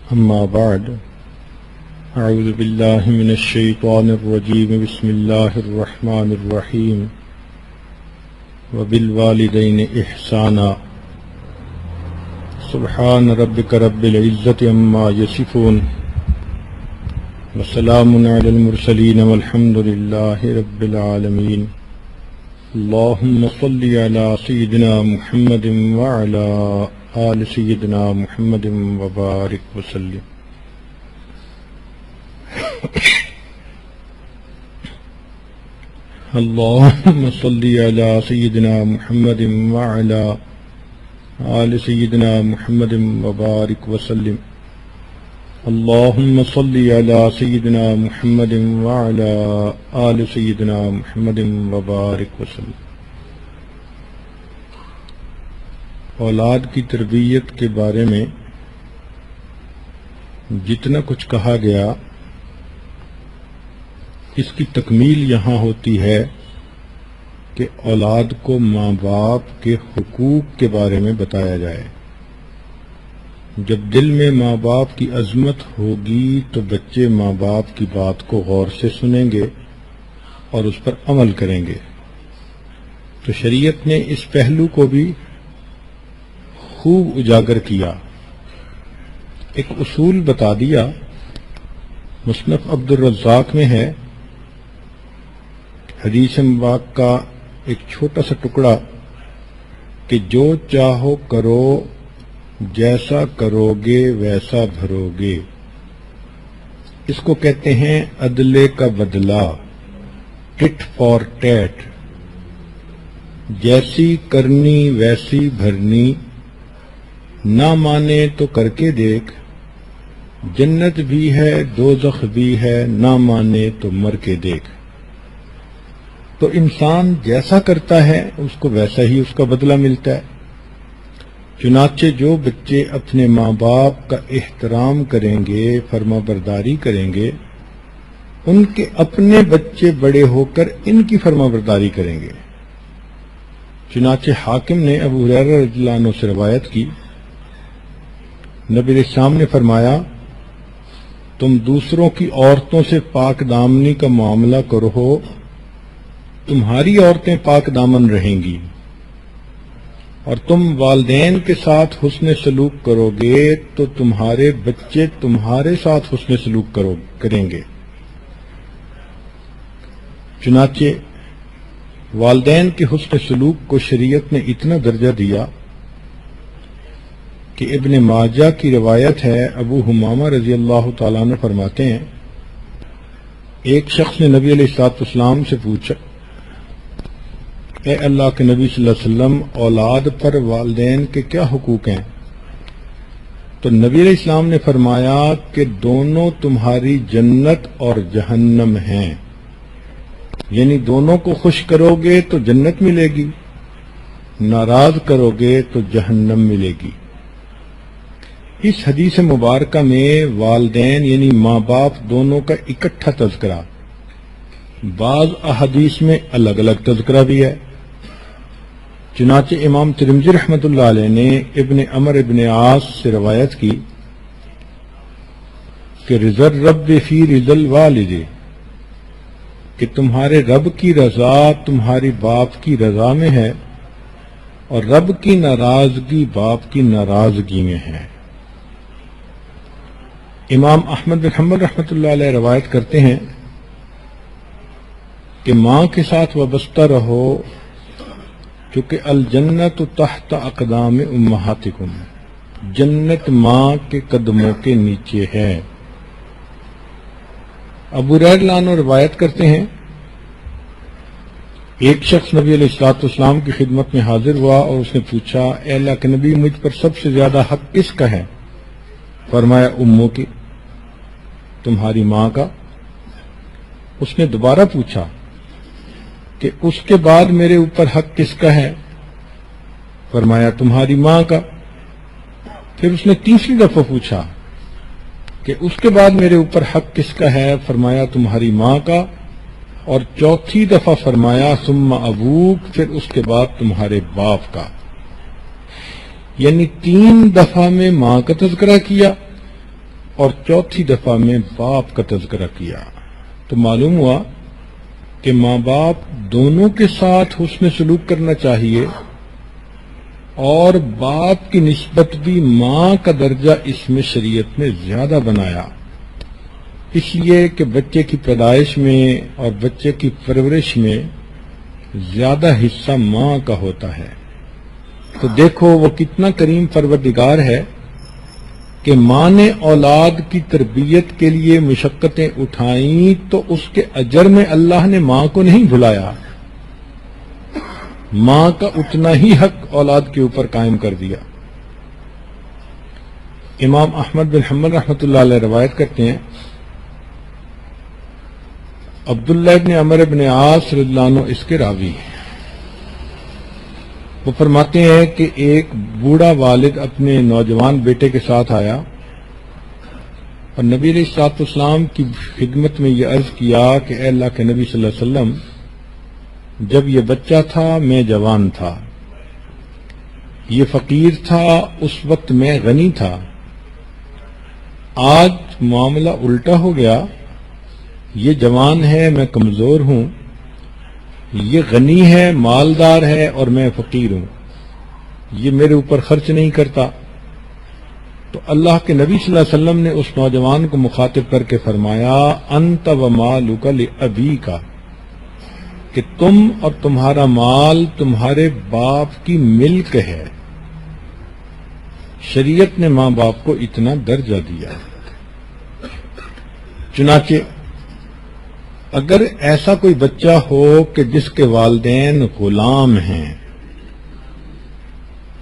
أما بعد أعوذ بالله من الشيطان الرجيم بسم الله الرحمن الرحيم وبالوالدين إحسانا سبحان ربك رب العزة عما يصفون وسلام على المرسلين والحمد لله رب العالمين اللهم صل على سيدنا محمد وعلى آل سيدنا محمد وبارك وسلم اللهم صل على سيدنا محمد وعلى آل سيدنا محمد وبارك وسلم اللهم صل على سيدنا محمد وعلى آل سيدنا محمد وبارك وسلم۔ اولاد کی تربیت کے بارے میں جتنا کچھ کہا گیا اس کی تکمیل یہاں ہوتی ہے کہ اولاد کو ماں باپ کے حقوق کے بارے میں بتایا جائے۔ جب دل میں ماں باپ کی عظمت ہوگی تو بچے ماں باپ کی بات کو غور سے سنیں گے اور اس پر عمل کریں گے۔ تو شریعت نے اس پہلو کو بھی خوب اجاگر کیا، ایک اصول بتا دیا۔ مصنف عبد الرزاق میں ہے حدیث مبارک کا ایک چھوٹا سا ٹکڑا کہ جو چاہو کرو، جیسا کرو گے ویسا بھرو گے۔ اس کو کہتے ہیں عدلے کا بدلہ، ٹٹ فار ٹیٹ۔ جیسی کرنی ویسی بھرنی، نہ مانے تو کر کے دیکھ، جنت بھی ہے دوزخ بھی ہے، نہ مانے تو مر کے دیکھ۔ تو انسان جیسا کرتا ہے اس کو ویسا ہی اس کا بدلہ ملتا ہے۔ چنانچہ جو بچے اپنے ماں باپ کا احترام کریں گے، فرما برداری کریں گے، ان کے اپنے بچے بڑے ہو کر ان کی فرما برداری کریں گے۔ چنانچہ حاکم نے ابو ہریرہ رضی اللہ عنہ سے روایت کی، نبی علیہ السلام نے فرمایا، تم دوسروں کی عورتوں سے پاک دامنی کا معاملہ کرو، تمہاری عورتیں پاک دامن رہیں گی، اور تم والدین کے ساتھ حسن سلوک کرو گے تو تمہارے بچے تمہارے ساتھ حسن سلوک کریں گے۔ چنانچہ والدین کے حسن سلوک کو شریعت نے اتنا درجہ دیا کہ ابن ماجہ کی روایت ہے، ابو حمامہ رضی اللہ تعالیٰ عنہ فرماتے ہیں، ایک شخص نے نبی علیہ السلام سے پوچھا، اے اللہ کے نبی صلی اللہ علیہ وسلم، اولاد پر والدین کے کیا حقوق ہیں؟ تو نبی علیہ السلام نے فرمایا کہ دونوں تمہاری جنت اور جہنم ہیں، یعنی دونوں کو خوش کرو گے تو جنت ملے گی، ناراض کرو گے تو جہنم ملے گی۔ اس حدیث مبارکہ میں والدین یعنی ماں باپ دونوں کا اکٹھا تذکرہ، بعض احادیث میں الگ الگ تذکرہ بھی ہے۔ چنانچہ امام ترمذی رحمۃ اللہ علیہ نے ابن عمر ابن عاص سے روایت کی کہ رضا الرب فی رضا الوالد، کہ تمہارے رب کی رضا تمہاری باپ کی رضا میں ہے، اور رب کی ناراضگی باپ کی ناراضگی میں ہے۔ امام احمد بن حنبل رحمۃ اللہ علیہ روایت کرتے ہیں کہ ماں کے ساتھ وابستہ رہو، چونکہ الجنت تحت اقدام امہاتکم، جنت ماں کے قدموں کے نیچے ہے۔ ابو ہریرہ عنہ روایت کرتے ہیں، ایک شخص نبی علیہ السلام کی خدمت میں حاضر ہوا اور اس نے پوچھا، اے اللہ کے نبی، مجھ پر سب سے زیادہ حق کس کا ہے؟ فرمایا اموں کی، تمہاری ماں کا۔ اس نے دوبارہ پوچھا کہ اس کے بعد میرے اوپر حق کس کا ہے؟ فرمایا تمہاری ماں کا۔ پھر اس نے تیسری دفعہ پوچھا کہ اس کے بعد میرے اوپر حق کس کا ہے؟ فرمایا تمہاری ماں کا۔ اور چوتھی دفعہ فرمایا ثم ابوک، پھر اس کے بعد تمہارے باپ کا۔ یعنی 3 دفعہ میں ماں کا تذکرہ کیا، اور چوتھی دفعہ میں باپ کا تذکرہ کیا تو معلوم ہوا کہ ماں باپ دونوں کے ساتھ حسن سلوک کرنا چاہیے، اور باپ کی نسبت بھی ماں کا درجہ اس میں شریعت نے زیادہ بنایا، اس لیے کہ بچے کی پیدائش میں اور بچے کی پرورش میں زیادہ حصہ ماں کا ہوتا ہے۔ تو دیکھو وہ کتنا کریم پروردگار ہے کہ ماں نے اولاد کی تربیت کے لیے مشقتیں اٹھائیں تو اس کے اجر میں اللہ نے ماں کو نہیں بھلایا، ماں کا اتنا ہی حق اولاد کے اوپر قائم کر دیا۔ امام احمد بن حنبل رحمۃ اللہ علیہ روایت کرتے ہیں، عبداللہ ابن عمر ابن عاص رضی اللہ عنہ اس کے راوی ہیں، وہ فرماتے ہیں کہ ایک بوڑھا والد اپنے نوجوان بیٹے کے ساتھ آیا اور نبی علیہ الصلوۃ والسلام کی خدمت میں یہ عرض کیا کہ اے اللہ کے نبی صلی اللہ علیہ وسلم، جب یہ بچہ تھا میں جوان تھا، یہ فقیر تھا اس وقت میں غنی تھا، آج معاملہ الٹا ہو گیا، یہ جوان ہے میں کمزور ہوں، یہ غنی ہے مالدار ہے اور میں فقیر ہوں، یہ میرے اوپر خرچ نہیں کرتا۔ تو اللہ کے نبی صلی اللہ علیہ وسلم نے اس نوجوان کو مخاطب کر کے فرمایا، انت و مالک لابیک، کہ تم اور تمہارا مال تمہارے باپ کی ملک ہے۔ شریعت نے ماں باپ کو اتنا درجہ دیا۔ چنانچہ اگر ایسا کوئی بچہ ہو کہ جس کے والدین غلام ہیں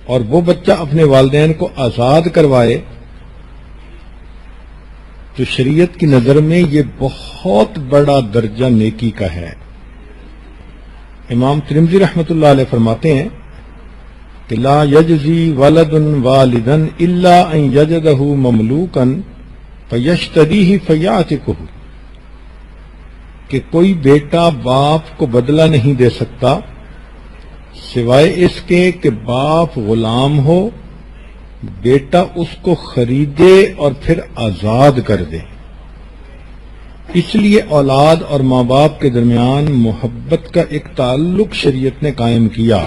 اور وہ بچہ اپنے والدین کو آزاد کروائے تو شریعت کی نظر میں یہ بہت بڑا درجہ نیکی کا ہے۔ امام ترمذی رحمۃ اللہ علیہ فرماتے ہیں کہ لا یجزی ولد والدا الا ان یجدہ مملوکا فیشتریہ فیعتقہ، کہ کوئی بیٹا باپ کو بدلہ نہیں دے سکتا سوائے اس کے کہ باپ غلام ہو، بیٹا اس کو خریدے اور پھر آزاد کر دے۔ اس لیے اولاد اور ماں باپ کے درمیان محبت کا ایک تعلق شریعت نے قائم کیا۔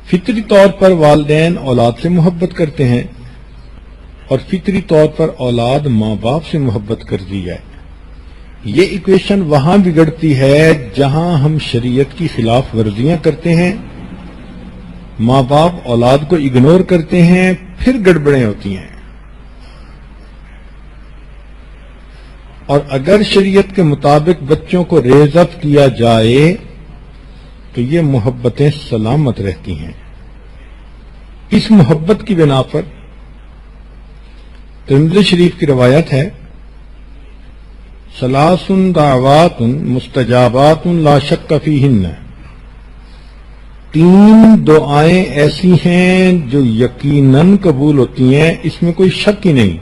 فطری طور پر والدین اولاد سے محبت کرتے ہیں اور فطری طور پر اولاد ماں باپ سے محبت کرتی ہے۔ یہ ایکویشن وہاں بگڑتی ہے جہاں ہم شریعت کی خلاف ورزیاں کرتے ہیں، ماں باپ اولاد کو اگنور کرتے ہیں، پھر گڑبڑیں ہوتی ہیں۔ اور اگر شریعت کے مطابق بچوں کو ریز اپ کیا جائے تو یہ محبتیں سلامت رہتی ہیں۔ اس محبت کی بنا پر ترمذی شریف کی روایت ہے، ثلاث دعوات مستجابات لا شک فیہن، تین دعائیں ایسی ہیں جو یقیناً قبول ہوتی ہیں، اس میں کوئی شک ہی نہیں۔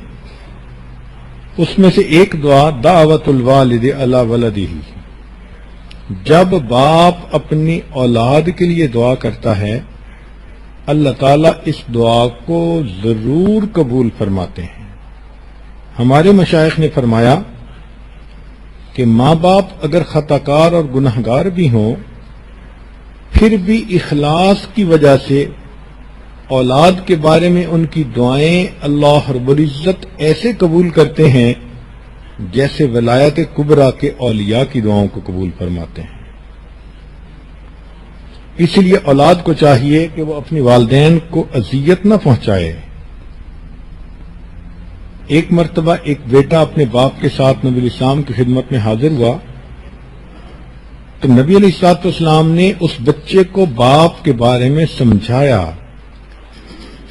اس میں سے ایک دعا دعوت الوالد علی ولدہ، جب باپ اپنی اولاد کے لیے دعا کرتا ہے اللہ تعالیٰ اس دعا کو ضرور قبول فرماتے ہیں۔ ہمارے مشائخ نے فرمایا کہ ماں باپ اگر خطا کار اور گناہ گار بھی ہوں پھر بھی اخلاص کی وجہ سے اولاد کے بارے میں ان کی دعائیں اللہ رب العزت ایسے قبول کرتے ہیں جیسے ولایت کبریٰ کے اولیاء کی دعاؤں کو قبول فرماتے ہیں۔ اس لیے اولاد کو چاہیے کہ وہ اپنے والدین کو اذیت نہ پہنچائے۔ ایک مرتبہ ایک بیٹا اپنے باپ کے ساتھ نبی علیہ السلام کی خدمت میں حاضر ہوا تو نبی علیہ الصلوۃ والسلام نے اس بچے کو باپ کے بارے میں سمجھایا،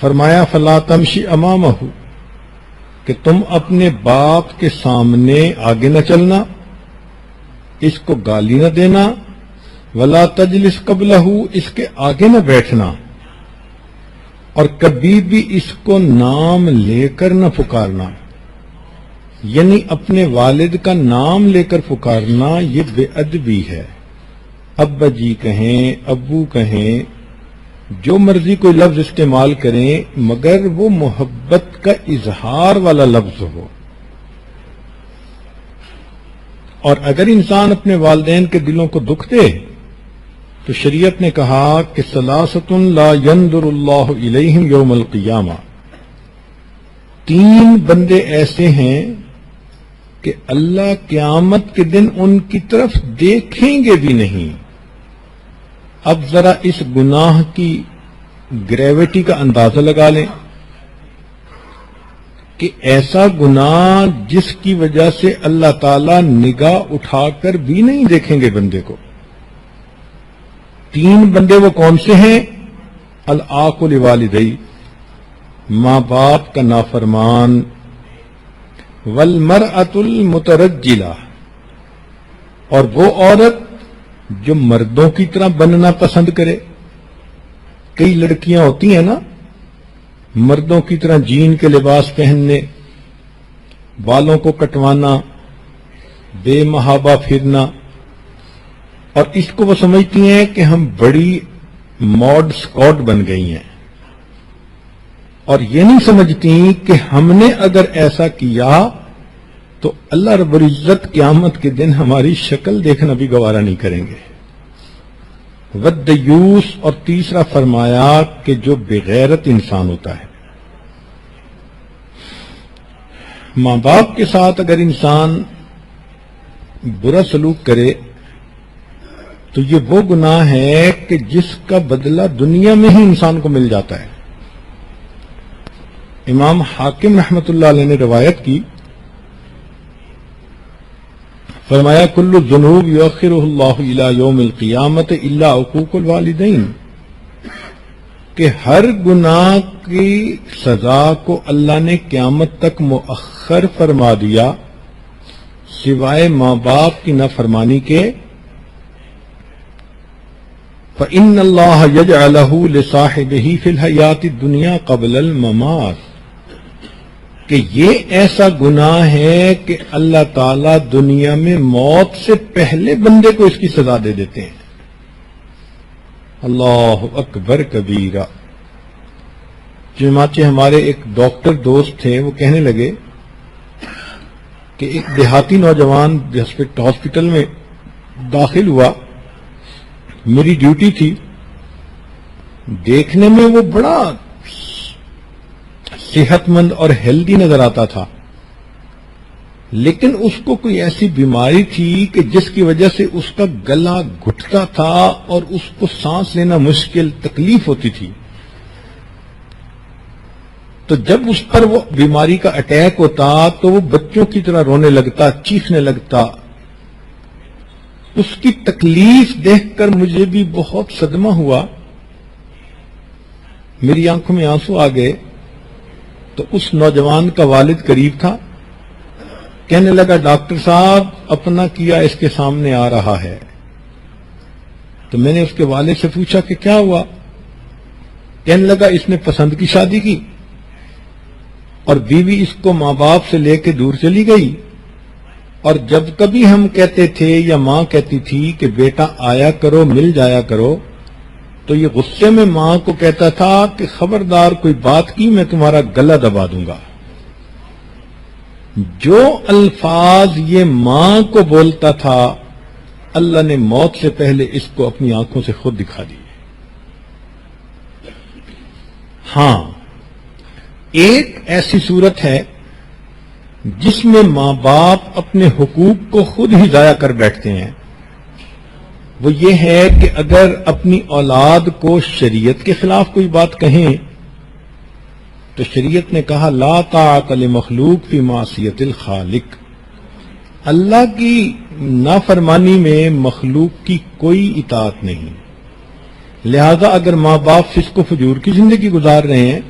فرمایا فلا تمشی امامہ، کہ تم اپنے باپ کے سامنے آگے نہ چلنا، اس کو گالی نہ دینا، ولا تجلس قبلہ، اس کے آگے نہ بیٹھنا، اور کبھی بھی اس کو نام لے کر نہ پکارنا، یعنی اپنے والد کا نام لے کر پکارنا یہ بے ادبی ہے۔ ابا جی کہیں، ابو کہیں، جو مرضی کوئی لفظ استعمال کریں مگر وہ محبت کا اظہار والا لفظ ہو. اور اگر انسان اپنے والدین کے دلوں کو دکھ دے تو شریعت نے کہا کہ ثلاثۃ لا ينظر اللہ الیہم یوم القیامہ، 3 بندے ایسے ہیں کہ اللہ قیامت کے دن ان کی طرف دیکھیں گے بھی نہیں. اب ذرا اس گناہ کی گریوٹی کا اندازہ لگا لیں کہ ایسا گناہ جس کی وجہ سے اللہ تعالی نگاہ اٹھا کر بھی نہیں دیکھیں گے بندے کو. 3 بندے وہ کون سے ہیں؟ العاق لوالدی، ماں باپ کا نافرمان، والمرأۃ المترجلہ، اور وہ عورت جو مردوں کی طرح بننا پسند کرے. کئی لڑکیاں ہوتی ہیں نا مردوں کی طرح جین کے لباس پہننے، بالوں کو کٹوانا، بے محابہ پھرنا، اور اس کو وہ سمجھتی ہیں کہ ہم بڑی ماڈ سکاٹ بن گئی ہیں، اور یہ نہیں سمجھتی کہ ہم نے اگر ایسا کیا تو اللہ رب العزت قیامت کے دن ہماری شکل دیکھنا بھی گوارا نہیں کریں گے. والدیوس، اور تیسرا فرمایا کہ جو بغیرت انسان ہوتا ہے. ماں باپ کے ساتھ اگر انسان برا سلوک کرے تو یہ وہ گناہ ہے کہ جس کا بدلہ دنیا میں ہی انسان کو مل جاتا ہے. امام حاکم رحمت اللہ علیہ نے روایت کی، فرمایا کل الذنوب یؤخرہ اللہ الی یوم القیامت الا عقوق الوالدین، کہ ہر گناہ کی سزا کو اللہ نے قیامت تک مؤخر فرما دیا سوائے ماں باپ کی نافرمانی کے. فإن اللہ یجعلہ لصاحبہ فی الحیاۃ الدنیا قبل الممات، کہ یہ ایسا گناہ ہے کہ اللہ تعالی دنیا میں موت سے پہلے بندے کو اس کی سزا دے دیتے ہیں. اللہ اکبر کبیرہ. چنانچہ ہمارے ایک ڈاکٹر دوست تھے، وہ کہنے لگے کہ ایک دیہاتی نوجوان ہاسپٹل میں داخل ہوا، میری ڈیوٹی تھی، دیکھنے میں وہ بڑا صحت مند اور ہیلدی نظر آتا تھا، لیکن اس کو کوئی ایسی بیماری تھی کہ جس کی وجہ سے اس کا گلا گھٹتا تھا اور اس کو سانس لینا مشکل، تکلیف ہوتی تھی. تو جب اس پر وہ بیماری کا اٹیک ہوتا تو وہ بچوں کی طرح رونے لگتا، چیخنے لگتا. اس کی تکلیف دیکھ کر مجھے بھی بہت صدمہ ہوا، میری آنکھوں میں آنسو آ گئے. تو اس نوجوان کا والد قریب تھا، کہنے لگا ڈاکٹر صاحب اپنا کیا اس کے سامنے آ رہا ہے. تو میں نے اس کے والد سے پوچھا کہ کیا ہوا؟ کہنے لگا اس نے پسند کی شادی کی اور بیوی اس کو ماں باپ سے لے کے دور چلی گئی، اور جب کبھی ہم کہتے تھے یا ماں کہتی تھی کہ بیٹا آیا کرو، مل جایا کرو، تو یہ غصے میں ماں کو کہتا تھا کہ خبردار کوئی بات کی میں تمہارا گلا دبا دوں گا. جو الفاظ یہ ماں کو بولتا تھا اللہ نے موت سے پہلے اس کو اپنی آنکھوں سے خود دکھا دی. ہاں، ایک ایسی صورت ہے جس میں ماں باپ اپنے حقوق کو خود ہی ضائع کر بیٹھتے ہیں. وہ یہ ہے کہ اگر اپنی اولاد کو شریعت کے خلاف کوئی بات کہیں تو شریعت نے کہا لا طاعت لمخلوق فی معصیت الخالق، اللہ کی نافرمانی میں مخلوق کی کوئی اطاعت نہیں. لہذا اگر ماں باپ فسق و فجور کی زندگی گزار رہے ہیں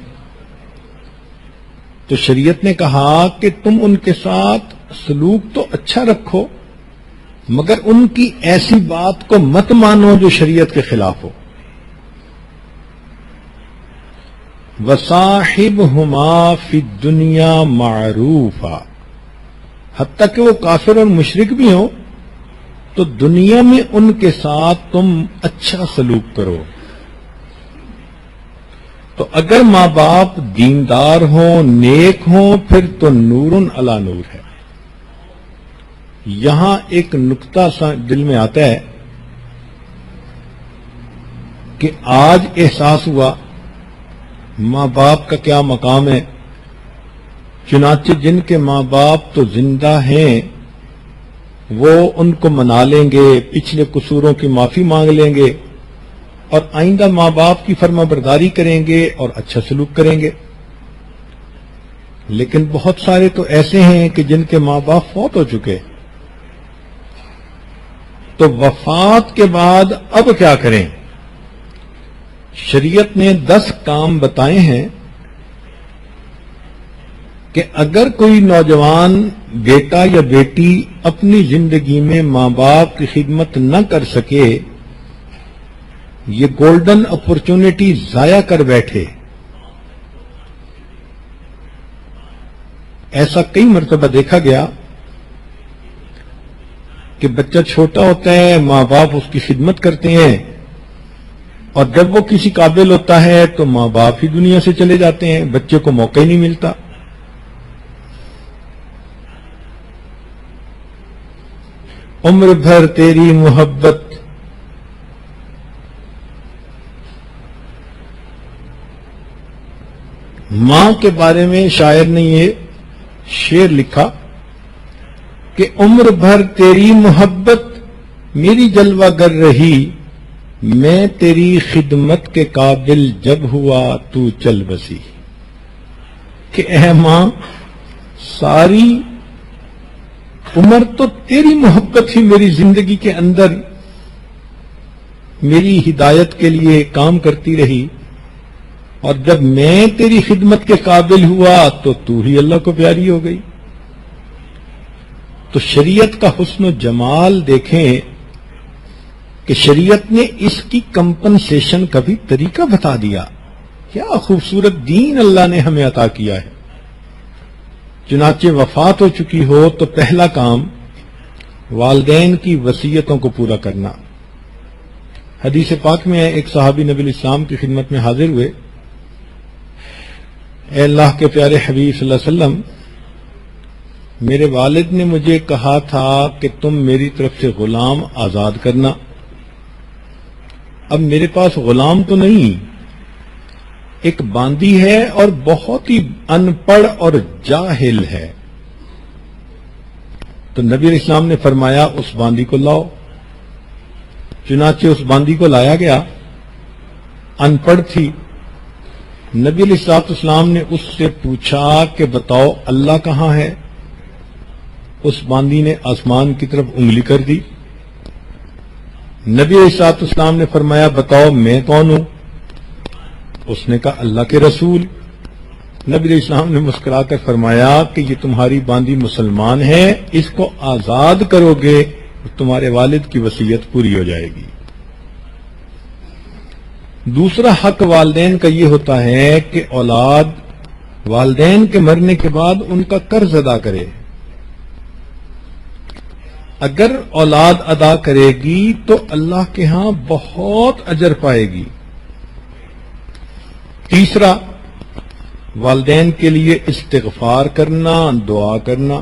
تو شریعت نے کہا کہ تم ان کے ساتھ سلوک تو اچھا رکھو مگر ان کی ایسی بات کو مت مانو جو شریعت کے خلاف ہو. وَصَاحِبْهُمَا فِي الدُّنْيَا مَعْرُوفًا، حتیٰ کہ وہ کافر اور مشرک بھی ہوں تو دنیا میں ان کے ساتھ تم اچھا سلوک کرو. تو اگر ماں باپ دیندار ہوں، نیک ہوں، پھر تو نور علی نور ہے۔ یہاں ایک نقطہ سا دل میں آتا ہے کہ آج احساس ہوا ماں باپ کا کیا مقام ہے۔ چنانچہ جن کے ماں باپ تو زندہ ہیں وہ ان کو منا لیں گے، پچھلے قصوروں کی معافی مانگ لیں گے اور آئندہ ماں باپ کی فرما برداری کریں گے اور اچھا سلوک کریں گے۔ لیکن بہت سارے تو ایسے ہیں کہ جن کے ماں باپ فوت ہو چکے، تو وفات کے بعد اب کیا کریں؟ شریعت نے 10 کام بتائے ہیں کہ اگر کوئی نوجوان بیٹا یا بیٹی اپنی زندگی میں ماں باپ کی خدمت نہ کر سکے، یہ گولڈن اپرچونٹی ضائع کر بیٹھے۔ ایسا کئی مرتبہ دیکھا گیا کہ بچہ چھوٹا ہوتا ہے، ماں باپ اس کی خدمت کرتے ہیں، اور جب وہ کسی قابل ہوتا ہے تو ماں باپ ہی دنیا سے چلے جاتے ہیں، بچے کو موقع ہی نہیں ملتا۔ عمر بھر تیری محبت ماں کے بارے میں شاعر نے یہ شعر لکھا کہ عمر بھر تیری محبت میری جلوہ گر رہی، میں تیری خدمت کے قابل جب ہوا تو چل بسی۔ کہ اے ماں، ساری عمر تو تیری محبت ہی میری زندگی کے اندر میری ہدایت کے لیے کام کرتی رہی، اور جب میں تیری خدمت کے قابل ہوا تو ہی اللہ کو پیاری ہو گئی۔ تو شریعت کا حسن و جمال دیکھیں کہ شریعت نے اس کی کمپنسیشن کا بھی طریقہ بتا دیا۔ کیا خوبصورت دین اللہ نے ہمیں عطا کیا ہے۔ چنانچہ وفات ہو چکی ہو تو پہلا کام والدین کی وصیتوں کو پورا کرنا۔ حدیث پاک میں ایک صحابی نبی الاسلام کی خدمت میں حاضر ہوئے، اے اللہ کے پیارے حبیب صلی اللہ علیہ وسلم، میرے والد نے مجھے کہا تھا کہ تم میری طرف سے غلام آزاد کرنا۔ اب میرے پاس غلام تو نہیں، ایک باندی ہے اور بہت ہی ان پڑھ اور جاہل ہے۔ تو نبی علیہ السلام نے فرمایا اس باندی کو لاؤ۔ چنانچہ اس باندی کو لایا گیا، ان پڑھ تھی۔ نبی علیہ السلام نے اس سے پوچھا کہ بتاؤ اللہ کہاں ہے؟ اس باندی نے آسمان کی طرف انگلی کر دی۔ نبی علیہ السلام نے فرمایا بتاؤ میں کون ہوں؟ اس نے کہا اللہ کے رسول۔ نبی علیہ السلام نے مسکرا کر فرمایا کہ یہ تمہاری باندی مسلمان ہے، اس کو آزاد کرو گے تمہارے والد کی وصیت پوری ہو جائے گی۔ دوسرا حق والدین کا یہ ہوتا ہے کہ اولاد والدین کے مرنے کے بعد ان کا قرض ادا کرے۔ اگر اولاد ادا کرے گی تو اللہ کے ہاں بہت اجر پائے گی۔ تیسرا، والدین کے لیے استغفار کرنا، دعا کرنا۔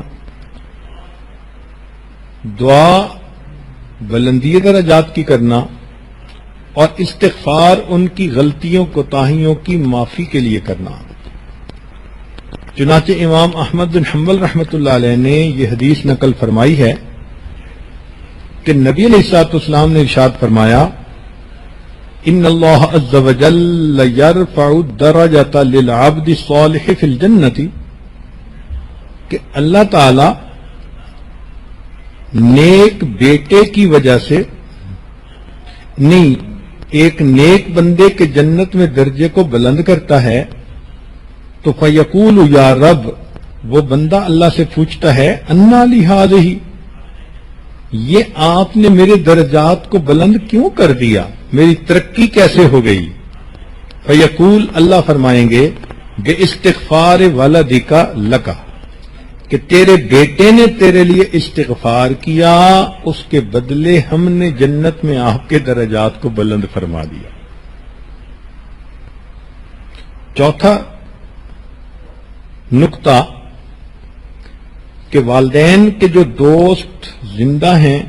دعا بلندی درجات کی کرنا اور استغفار ان کی غلطیوں کوتاہیوں کی معافی کے لیے کرنا۔ چنانچہ امام احمد بن حنبل رحمۃ اللہ علیہ نے یہ حدیث نقل فرمائی ہے کہ نبی علیہ السلام نے ارشاد فرمایا ان اللہ عز وجل یرفع الدرجۃ للعبد الصالح فی الجنۃ، کہ اللہ تعالی نیک بیٹے کی وجہ سے نہیں، ایک نیک بندے کے جنت میں درجے کو بلند کرتا ہے۔ تو فیقول یا رب، وہ بندہ اللہ سے پوچھتا ہے انا لی ہذہ، یہ آپ نے میرے درجات کو بلند کیوں کر دیا، میری ترقی کیسے ہو گئی؟ فیقول، اللہ فرمائیں گے بے استغفار ولدک لک، کہ تیرے بیٹے نے تیرے لیے استغفار کیا، اس کے بدلے ہم نے جنت میں آپ کے درجات کو بلند فرما دیا۔ چوتھا نقطہ کہ والدین کے جو دوست زندہ ہیں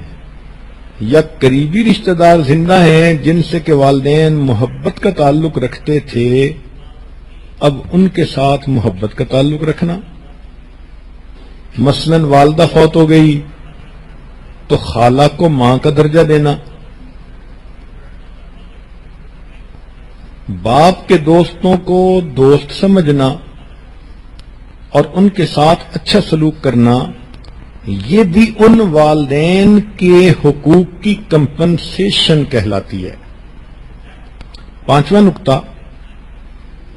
یا قریبی رشتہ دار زندہ ہیں جن سے کہ والدین محبت کا تعلق رکھتے تھے، اب ان کے ساتھ محبت کا تعلق رکھنا. مثلا والدہ فوت ہو گئی تو خالہ کو ماں کا درجہ دینا، باپ کے دوستوں کو دوست سمجھنا اور ان کے ساتھ اچھا سلوک کرنا، یہ بھی ان والدین کے حقوق کی کمپنسیشن کہلاتی ہے. پانچواں نقطہ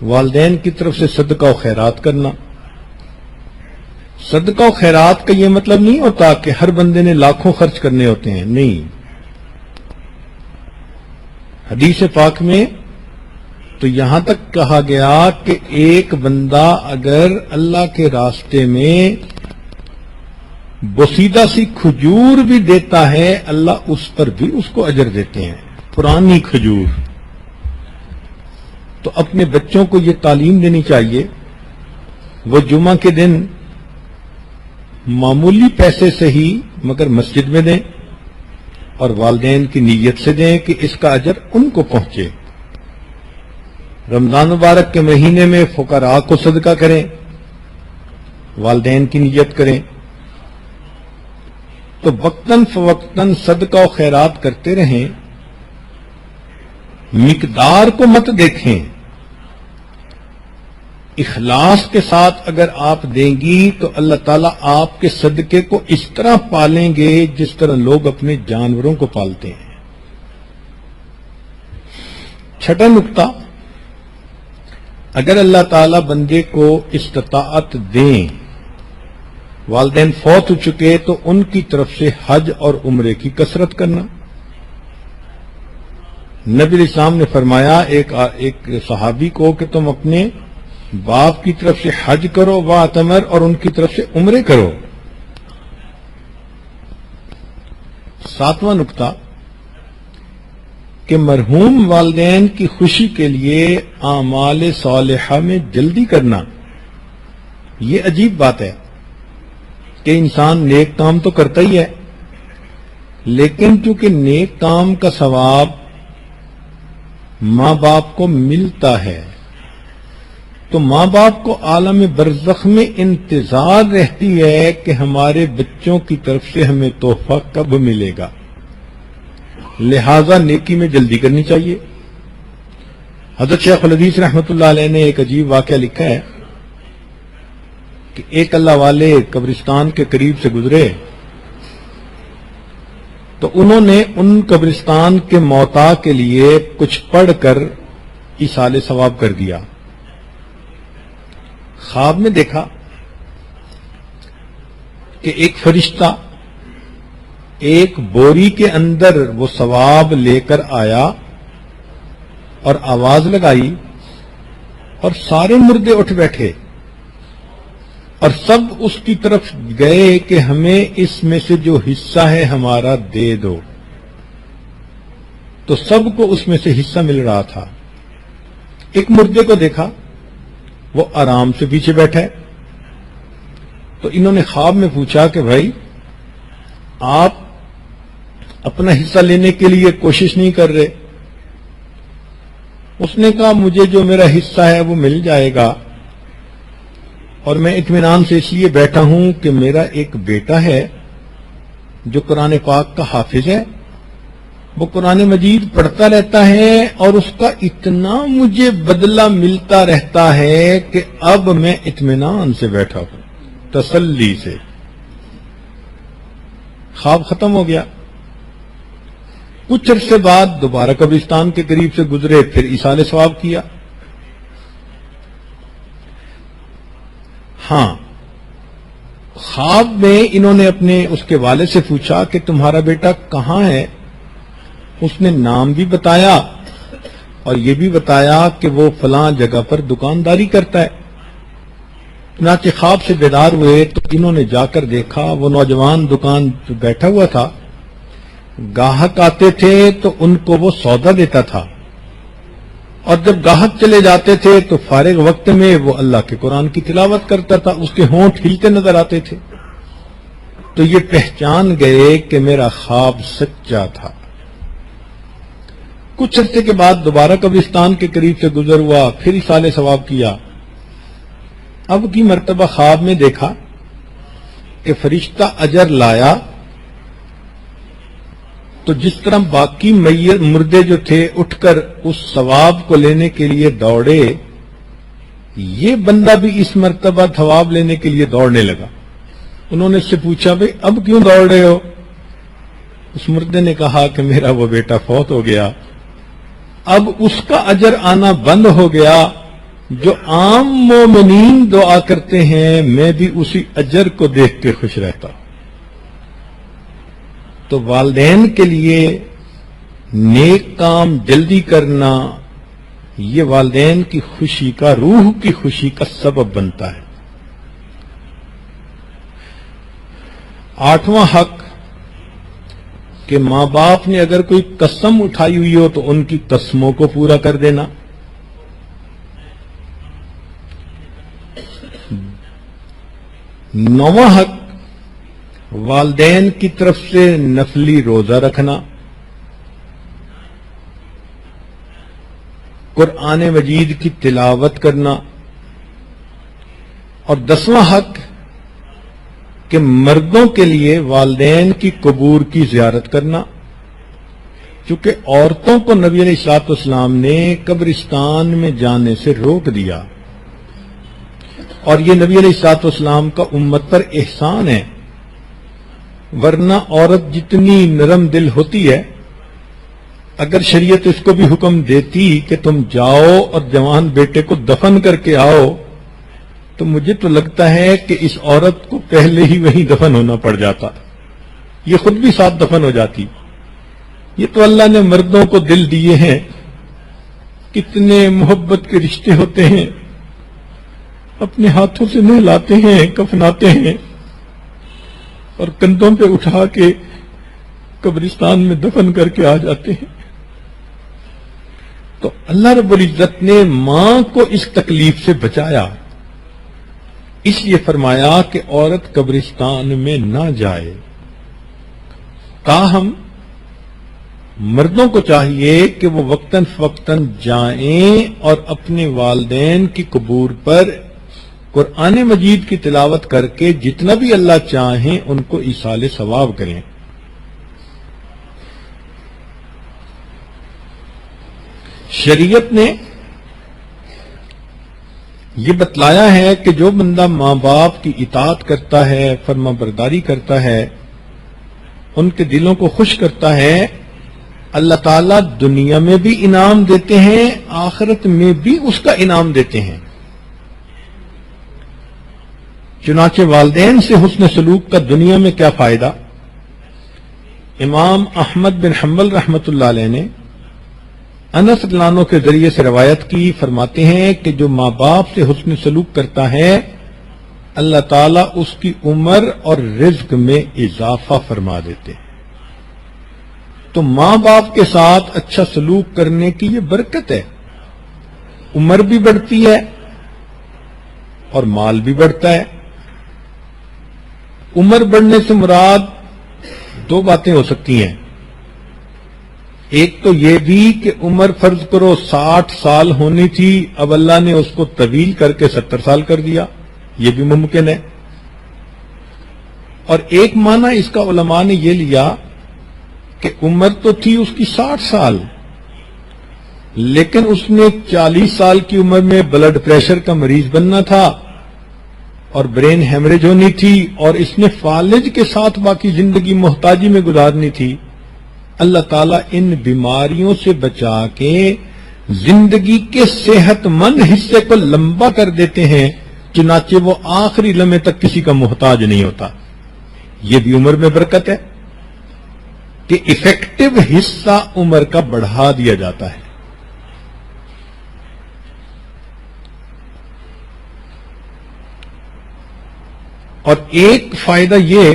والدین کی طرف سے صدقہ و خیرات کرنا. صدقہ و خیرات کا یہ مطلب نہیں ہوتا کہ ہر بندے نے لاکھوں خرچ کرنے ہوتے ہیں، نہیں. حدیث پاک میں تو یہاں تک کہا گیا کہ ایک بندہ اگر اللہ کے راستے میں بوسیدہ سی کھجور بھی دیتا ہے اللہ اس پر بھی اس کو اجر دیتے ہیں، پرانی کھجور. تو اپنے بچوں کو یہ تعلیم دینی چاہیے وہ جمعہ کے دن معمولی پیسے سے ہی مگر مسجد میں دیں اور والدین کی نیت سے دیں کہ اس کا اجر ان کو پہنچے. رمضان مبارک کے مہینے میں فقراء کو صدقہ کریں، والدین کی نیت کریں. تو وقتاً فوقتاً صدقہ و خیرات کرتے رہیں، مقدار کو مت دیکھیں. اخلاص کے ساتھ اگر آپ دیں گی تو اللہ تعالیٰ آپ کے صدقے کو اس طرح پالیں گے جس طرح لوگ اپنے جانوروں کو پالتے ہیں. چھٹا نقطہ، اگر اللہ تعالیٰ بندے کو استطاعت دیں، والدین فوت ہو چکے تو ان کی طرف سے حج اور عمرے کی کثرت کرنا. نبی اسلام نے فرمایا ایک صحابی کو کہ تم اپنے باپ کی طرف سے حج کرو واعتمر اور ان کی طرف سے عمرے کرو. ساتواں نقطہ کہ مرحوم والدین کی خوشی کے لیے اعمال صالحہ میں جلدی کرنا. یہ عجیب بات ہے کہ انسان نیک کام تو کرتا ہی ہے، لیکن چونکہ نیک کام کا ثواب ماں باپ کو ملتا ہے تو ماں باپ کو عالم برزخ میں انتظار رہتی ہے کہ ہمارے بچوں کی طرف سے ہمیں تحفہ کب ملے گا. لہذا نیکی میں جلدی کرنی چاہیے. حضرت شیخ الحدیث رحمۃ اللہ علیہ نے ایک عجیب واقعہ لکھا ہے کہ ایک اللہ والے قبرستان کے قریب سے گزرے تو انہوں نے ان قبرستان کے موتا کے لیے کچھ پڑھ کر ایصال ثواب کر دیا. خواب میں دیکھا کہ ایک فرشتہ ایک بوری کے اندر وہ ثواب لے کر آیا اور آواز لگائی اور سارے مردے اٹھ بیٹھے اور سب اس کی طرف گئے کہ ہمیں اس میں سے جو حصہ ہے ہمارا دے دو. تو سب کو اس میں سے حصہ مل رہا تھا. ایک مردے کو دیکھا وہ آرام سے پیچھے بیٹھا ہے. تو انہوں نے خواب میں پوچھا کہ بھائی آپ اپنا حصہ لینے کے لیے کوشش نہیں کر رہے؟ اس نے کہا مجھے جو میرا حصہ ہے وہ مل جائے گا اور میں اطمینان سے اس لیے بیٹھا ہوں کہ میرا ایک بیٹا ہے جو قرآن پاک کا حافظ ہے، وہ قرآن مجید پڑھتا رہتا ہے اور اس کا اتنا مجھے بدلہ ملتا رہتا ہے کہ اب میں اطمینان سے بیٹھا ہوں، تسلی سے. خواب ختم ہو گیا. کچھ عرصے بعد دوبارہ قبرستان کے قریب سے گزرے، پھر ایصال ثواب کیا. ہاں، خواب میں انہوں نے اپنے اس کے والد سے پوچھا کہ تمہارا بیٹا کہاں ہے؟ اس نے نام بھی بتایا اور یہ بھی بتایا کہ وہ فلاں جگہ پر دکانداری کرتا ہے. چنانچہ خواب سے بیدار ہوئے تو انہوں نے جا کر دیکھا وہ نوجوان دکان پہ بیٹھا ہوا تھا. گاہک آتے تھے تو ان کو وہ سودا دیتا تھا اور جب گاہک چلے جاتے تھے تو فارغ وقت میں وہ اللہ کے قرآن کی تلاوت کرتا تھا، اس کے ہونٹ ہلتے نظر آتے تھے، تو یہ پہچان گئے کہ میرا خواب سچا تھا۔ کچھ عرصے کے بعد دوبارہ قبرستان کے قریب سے گزر ہوا، پھر ایصال ثواب کیا۔ اب کی مرتبہ خواب میں دیکھا کہ فرشتہ اجر لایا، تو جس طرح باقی مردے جو تھے اٹھ کر اس ثواب کو لینے کے لیے دوڑے، یہ بندہ بھی اس مرتبہ ثواب لینے کے لیے دوڑنے لگا۔ انہوں نے اس سے پوچھا بھئی اب کیوں دوڑ رہے ہو؟ اس مردے نے کہا کہ میرا وہ بیٹا فوت ہو گیا، اب اس کا اجر آنا بند ہو گیا، جو عام مومنین دعا کرتے ہیں میں بھی اسی اجر کو دیکھ کے خوش رہتا ہوں۔ تو والدین کے لیے نیک کام جلدی کرنا یہ والدین کی خوشی کا، روح کی خوشی کا سبب بنتا ہے۔ 8واں حق کہ ماں باپ نے اگر کوئی قسم اٹھائی ہوئی ہو تو ان کی قسموں کو پورا کر دینا۔ 9واں حق والدین کی طرف سے نفلی روزہ رکھنا۔ قرآن مجید کی تلاوت کرنا۔ اور 10واں حق کہ مردوں کے لیے والدین کی قبور کی زیارت کرنا، چونکہ عورتوں کو نبی علیہ الصلوۃ والسلام نے قبرستان میں جانے سے روک دیا، اور یہ نبی علیہ الصلوۃ والسلام کا امت پر احسان ہے، ورنہ عورت جتنی نرم دل ہوتی ہے، اگر شریعت اس کو بھی حکم دیتی کہ تم جاؤ اور جوان بیٹے کو دفن کر کے آؤ، تو مجھے تو لگتا ہے کہ اس عورت کو پہلے ہی وہیں دفن ہونا پڑ جاتا، یہ خود بھی ساتھ دفن ہو جاتی۔ یہ تو اللہ نے مردوں کو دل دیے ہیں، کتنے محبت کے رشتے ہوتے ہیں، اپنے ہاتھوں سے نہلاتے ہیں، کفناتے ہیں، اور کندھوں پہ اٹھا کے قبرستان میں دفن کر کے آ جاتے ہیں۔ تو اللہ رب العزت نے ماں کو اس تکلیف سے بچایا، اس لیے فرمایا کہ عورت قبرستان میں نہ جائے۔ تاہم مردوں کو چاہیے کہ وہ وقتاً فوقتاً جائیں اور اپنے والدین کی قبور پر قرآن مجید کی تلاوت کر کے جتنا بھی اللہ چاہیں ان کو ایصال ثواب کریں۔ شریعت نے یہ بتلایا ہے کہ جو بندہ ماں باپ کی اطاعت کرتا ہے، فرما برداری کرتا ہے، ان کے دلوں کو خوش کرتا ہے، اللہ تعالیٰ دنیا میں بھی انعام دیتے ہیں، آخرت میں بھی اس کا انعام دیتے ہیں۔ چنانچہ والدین سے حسن سلوک کا دنیا میں کیا فائدہ؟ امام احمد بن حنبل رحمۃ اللہ علیہ نے انس رضی اللہ عنہ کے ذریعے سے روایت کی، فرماتے ہیں کہ جو ماں باپ سے حسن سلوک کرتا ہے اللہ تعالیٰ اس کی عمر اور رزق میں اضافہ فرما دیتے ہیں۔ تو ماں باپ کے ساتھ اچھا سلوک کرنے کی یہ برکت ہے، عمر بھی بڑھتی ہے اور مال بھی بڑھتا ہے۔ عمر بڑھنے سے مراد دو باتیں ہو سکتی ہیں، ایک تو یہ بھی کہ عمر فرض کرو 60 سال ہونی تھی، اب اللہ نے اس کو طویل کر کے 70 سال کر دیا، یہ بھی ممکن ہے۔ اور ایک معنی اس کا علماء نے یہ لیا کہ عمر تو تھی اس کی 60 سال، لیکن اس نے 40 سال کی عمر میں بلڈ پریشر کا مریض بننا تھا اور برین ہیمریج ہونی تھی، اور اس نے فالج کے ساتھ باقی زندگی محتاجی میں گزارنی تھی۔ اللہ تعالیٰ ان بیماریوں سے بچا کے زندگی کے صحت مند حصے کو لمبا کر دیتے ہیں، چنانچہ وہ آخری لمحے تک کسی کا محتاج نہیں ہوتا۔ یہ بھی عمر میں برکت ہے کہ افیکٹو حصہ عمر کا بڑھا دیا جاتا ہے۔ اور ایک فائدہ یہ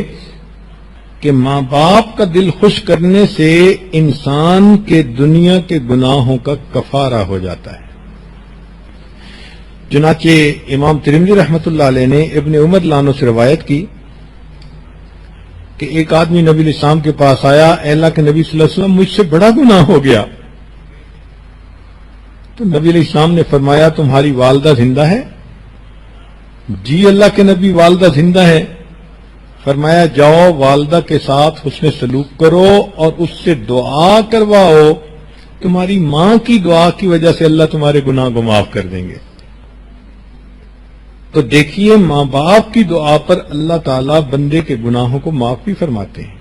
کہ ماں باپ کا دل خوش کرنے سے انسان کے دنیا کے گناہوں کا کفارہ ہو جاتا ہے۔ چنانچہ امام ترمذی رحمۃ اللہ علیہ نے ابن عمر لانو سے روایت کی کہ ایک آدمی نبی علیہ السلام کے پاس آیا، اے اللہ کے نبی صلی اللہ علیہ وسلم مجھ سے بڑا گناہ ہو گیا۔ تو نبی علیہ السلام نے فرمایا تمہاری والدہ زندہ ہے؟ جی اللہ کے نبی والدہ زندہ ہے۔ فرمایا جاؤ والدہ کے ساتھ حسن سلوک کرو اور اس سے دعا کرواؤ، تمہاری ماں کی دعا کی وجہ سے اللہ تمہارے گناہ کو معاف کر دیں گے۔ تو دیکھیے ماں باپ کی دعا پر اللہ تعالیٰ بندے کے گناہوں کو معاف بھی فرماتے ہیں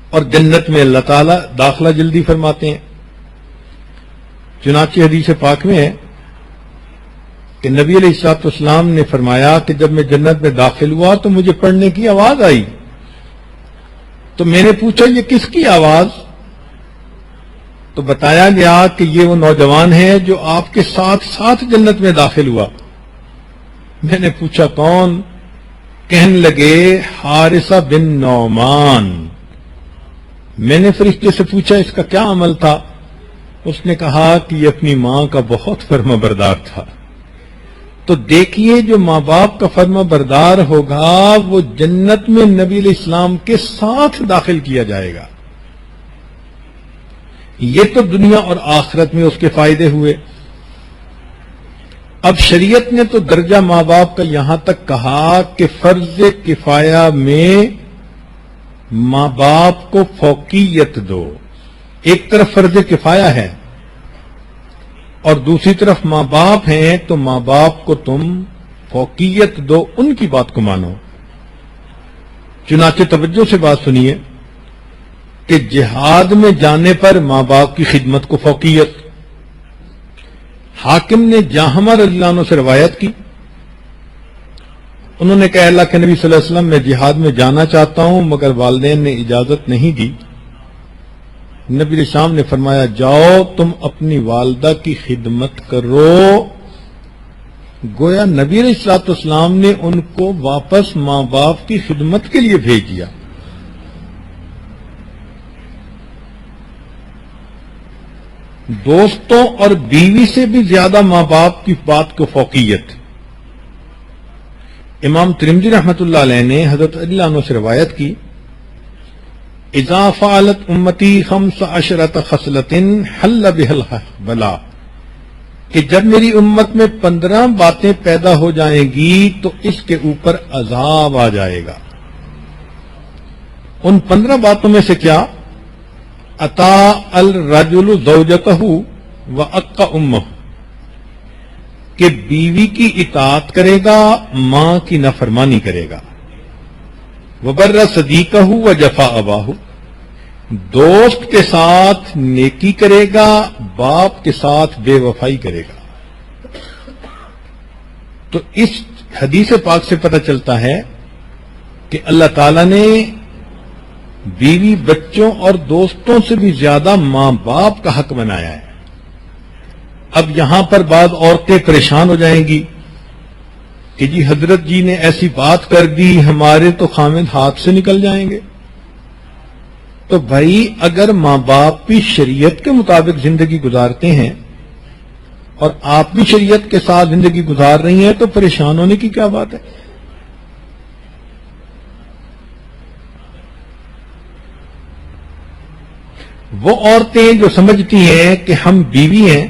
اور جنت میں اللہ تعالیٰ داخلہ جلدی فرماتے ہیں۔ چنانچہ حدیث پاک میں ہے کہ نبی علیہ الصلوۃ والسلام نے فرمایا کہ جب میں جنت میں داخل ہوا تو مجھے پڑھنے کی آواز آئی، تو میں نے پوچھا یہ کس کی آواز؟ تو بتایا گیا کہ یہ وہ نوجوان ہے جو آپ کے ساتھ ساتھ جنت میں داخل ہوا۔ میں نے پوچھا کون؟ کہنے لگے حارثہ بن نعمان۔ میں نے فرشتے سے پوچھا اس کا کیا عمل تھا؟ اس نے کہا کہ یہ اپنی ماں کا بہت فرما بردار تھا۔ تو دیکھیے جو ماں باپ کا فرما بردار ہوگا وہ جنت میں نبی علیہ السلام کے ساتھ داخل کیا جائے گا۔ یہ تو دنیا اور آخرت میں اس کے فائدے ہوئے۔ اب شریعت نے تو درجہ ماں باپ کا یہاں تک کہا کہ فرض کفایہ میں ماں باپ کو فوقیت دو۔ ایک طرف فرض کفایہ ہے اور دوسری طرف ماں باپ ہیں، تو ماں باپ کو تم فوقیت دو، ان کی بات کو مانو۔ چنانچہ توجہ سے بات سنیے کہ جہاد میں جانے پر ماں باپ کی خدمت کو فوقیت۔ حاکم نے جاہمہ رضی اللہ عنہ سے روایت کی، انہوں نے کہا اللہ کے نبی صلی اللہ علیہ وسلم میں جہاد میں جانا چاہتا ہوں مگر والدین نے اجازت نہیں دی۔ نبی علیہ السلام نے فرمایا جاؤ تم اپنی والدہ کی خدمت کرو۔ گویا نبی علیہ الصلوۃ والسلام نے ان کو واپس ماں باپ کی خدمت کے لیے بھیج دیا۔ دوستوں اور بیوی سے بھی زیادہ ماں باپ کی بات کو فوقیت۔ امام ترمذی رحمۃ اللہ علیہ نے حضرت علی عنہ سے روایت کی اذا فعلت امتی 15 خصلۃ حل بها البلاء، کہ جب میری امت میں 15 باتیں پیدا ہو جائیں گی تو اس کے اوپر عذاب آ جائے گا۔ ان 15 باتوں میں سے کیا؟ اطاع الرجل زوجتہ وعق امہ، کہ بیوی کی اطاعت کرے گا ماں کی نافرمانی کرے گا، وبر صدیقہ وجفا اباہ، دوست کے ساتھ نیکی کرے گا باپ کے ساتھ بے وفائی کرے گا۔ تو اس حدیث پاک سے پتہ چلتا ہے کہ اللہ تعالی نے بیوی بچوں اور دوستوں سے بھی زیادہ ماں باپ کا حق بنایا ہے۔ اب یہاں پر بعض عورتیں پریشان ہو جائیں گی کہ جی حضرت جی نے ایسی بات کر دی ہمارے تو خامد ہاتھ سے نکل جائیں گے۔ تو بھائی اگر ماں باپ بھی شریعت کے مطابق زندگی گزارتے ہیں اور آپ بھی شریعت کے ساتھ زندگی گزار رہی ہیں تو پریشان ہونے کی کیا بات ہے؟ وہ عورتیں جو سمجھتی ہیں کہ ہم بیوی ہیں،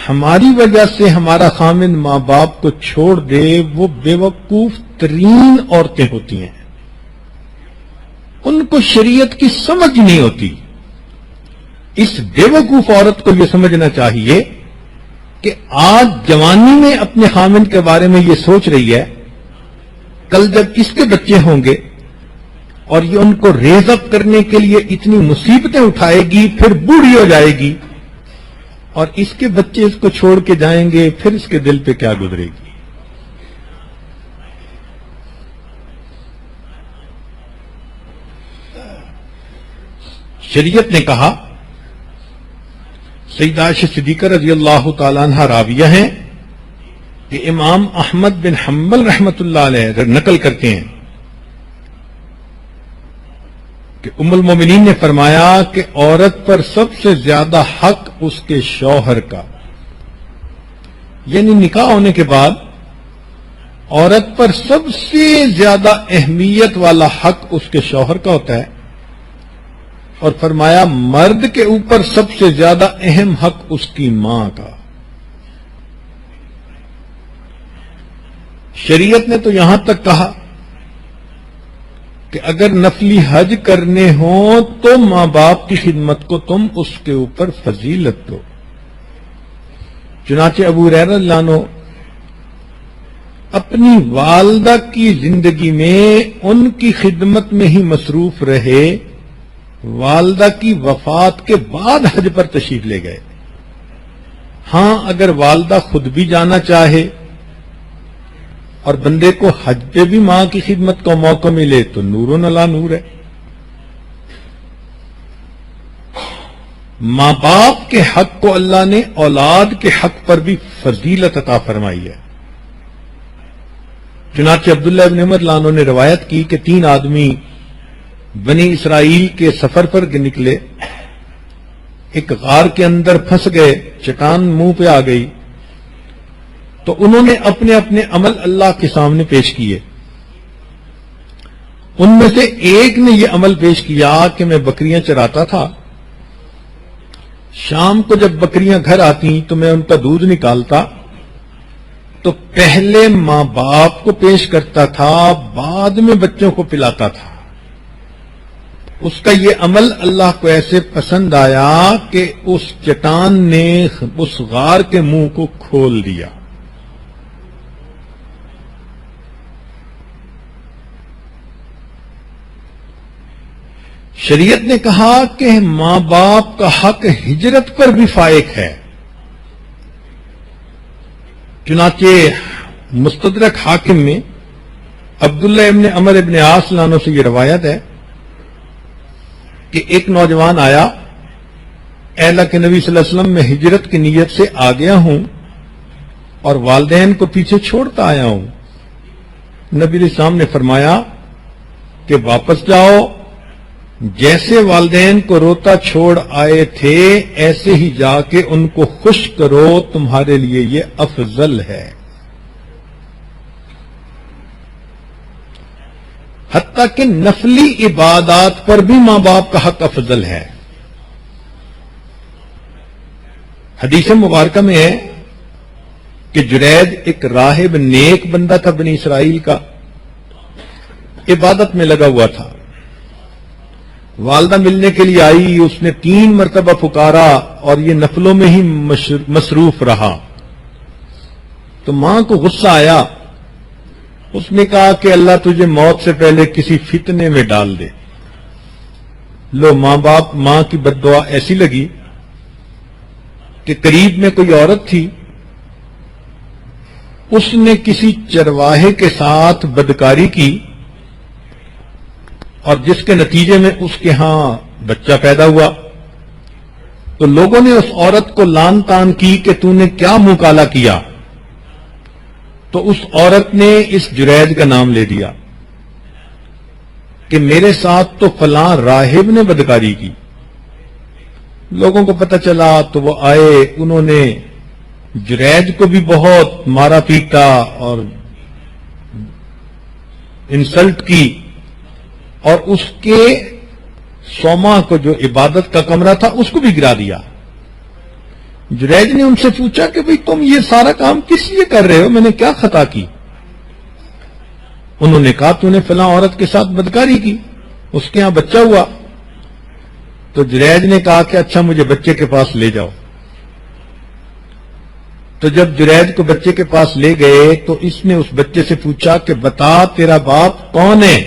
ہماری وجہ سے ہمارا خامند ماں باپ کو چھوڑ دے، وہ بے وقوف ترین عورتیں ہوتی ہیں۔ ان کو شریعت کی سمجھ نہیں ہوتی۔ اس بے وقوف عورت کو یہ سمجھنا چاہیے کہ آج جوانی میں اپنے خامند کے بارے میں یہ سوچ رہی ہے، کل جب اس کے بچے ہوں گے اور یہ ان کو ریز اپ کرنے کے لیے اتنی مصیبتیں اٹھائے گی، پھر بوڑھی ہو جائے گی اور اس کے بچے اس کو چھوڑ کے جائیں گے، پھر اس کے دل پہ کیا گزرے گی؟ شریعت نے کہا، سیدہ عائشہ صدیقہ رضی اللہ تعالی عنہ راویہ ہیں کہ امام احمد بن حنبل رحمۃ اللہ علیہ نقل کرتے ہیں کہ ام المومنین نے فرمایا کہ عورت پر سب سے زیادہ حق اس کے شوہر کا، یعنی نکاح ہونے کے بعد عورت پر سب سے زیادہ اہمیت والا حق اس کے شوہر کا ہوتا ہے، اور فرمایا مرد کے اوپر سب سے زیادہ اہم حق اس کی ماں کا۔ شریعت نے تو یہاں تک کہا کہ اگر نفلی حج کرنے ہوں تو ماں باپ کی خدمت کو تم اس کے اوپر فضیلت دو۔ چنانچہ ابو ہریرہ رضی اللہ عنہ اپنی والدہ کی زندگی میں ان کی خدمت میں ہی مصروف رہے، والدہ کی وفات کے بعد حج پر تشریف لے گئے۔ ہاں اگر والدہ خود بھی جانا چاہے اور بندے کو حج پہ بھی ماں کی خدمت کا موقع ملے تو نور علی نور ہے۔ ماں باپ کے حق کو اللہ نے اولاد کے حق پر بھی فضیلت عطا فرمائی ہے۔ چنانچہ عبداللہ ابن عمر رضی اللہ عنہ نے روایت کی کہ 3 آدمی بنی اسرائیل کے سفر پر نکلے، ایک غار کے اندر پھنس گئے، چٹان منہ پہ آ گئی، تو انہوں نے اپنے اپنے عمل اللہ کے سامنے پیش کیے۔ ان میں سے ایک نے یہ عمل پیش کیا کہ میں بکریاں چراتا تھا، شام کو جب بکریاں گھر آتی تو میں ان کا دودھ نکالتا تو پہلے ماں باپ کو پیش کرتا تھا، بعد میں بچوں کو پلاتا تھا۔ اس کا یہ عمل اللہ کو ایسے پسند آیا کہ اس چٹان نے اس غار کے منہ کو کھول دیا۔ شریعت نے کہا کہ ماں باپ کا حق ہجرت پر بھی فائق ہے۔ چنانچہ مستدرک حاکم میں عبداللہ ابن عمر ابن عاص رضی اللہ عنہ سے یہ روایت ہے کہ ایک نوجوان آیا، اے اللہ کے نبی صلی اللہ علیہ وسلم میں ہجرت کی نیت سے آ گیا ہوں اور والدین کو پیچھے چھوڑتا آیا ہوں۔ نبی علیہ السلام نے فرمایا کہ واپس جاؤ، جیسے والدین کو روتا چھوڑ آئے تھے ایسے ہی جا کے ان کو خوش کرو، تمہارے لیے یہ افضل ہے۔ حتیٰ کہ نفلی عبادات پر بھی ماں باپ کا حق افضل ہے۔ حدیث مبارکہ میں ہے کہ جرید ایک راہب نیک بندہ تھا بنی اسرائیل کا، عبادت میں لگا ہوا تھا۔ والدہ ملنے کے لیے آئی، اس نے 3 مرتبہ پکارا اور یہ نفلوں میں ہی مصروف رہا، تو ماں کو غصہ آیا۔ اس نے کہا کہ اللہ تجھے موت سے پہلے کسی فتنے میں ڈال دے۔ لو، ماں کی بد دعا ایسی لگی کہ قریب میں کوئی عورت تھی، اس نے کسی چرواہے کے ساتھ بدکاری کی اور جس کے نتیجے میں اس کے ہاں بچہ پیدا ہوا۔ تو لوگوں نے اس عورت کو لان تان کی کہ تو نے کیا منہ کالا کیا، تو اس عورت نے اس جرید کا نام لے دیا کہ میرے ساتھ تو فلاں راہب نے بدکاری کی۔ لوگوں کو پتہ چلا تو وہ آئے، انہوں نے جرید کو بھی بہت مارا پیٹا اور انسلٹ کی، اور اس کے سوما کو جو عبادت کا کمرہ تھا اس کو بھی گرا دیا۔ جرید نے ان سے پوچھا کہ بھئی تم یہ سارا کام کس لیے کر رہے ہو، میں نے کیا خطا کی؟ انہوں نے کہا تو نے فلاں عورت کے ساتھ بدکاری کی، اس کے ہاں بچہ ہوا۔ تو جرید نے کہا کہ اچھا مجھے بچے کے پاس لے جاؤ۔ تو جب جرید کو بچے کے پاس لے گئے تو اس نے اس بچے سے پوچھا کہ بتا تیرا باپ کون ہے؟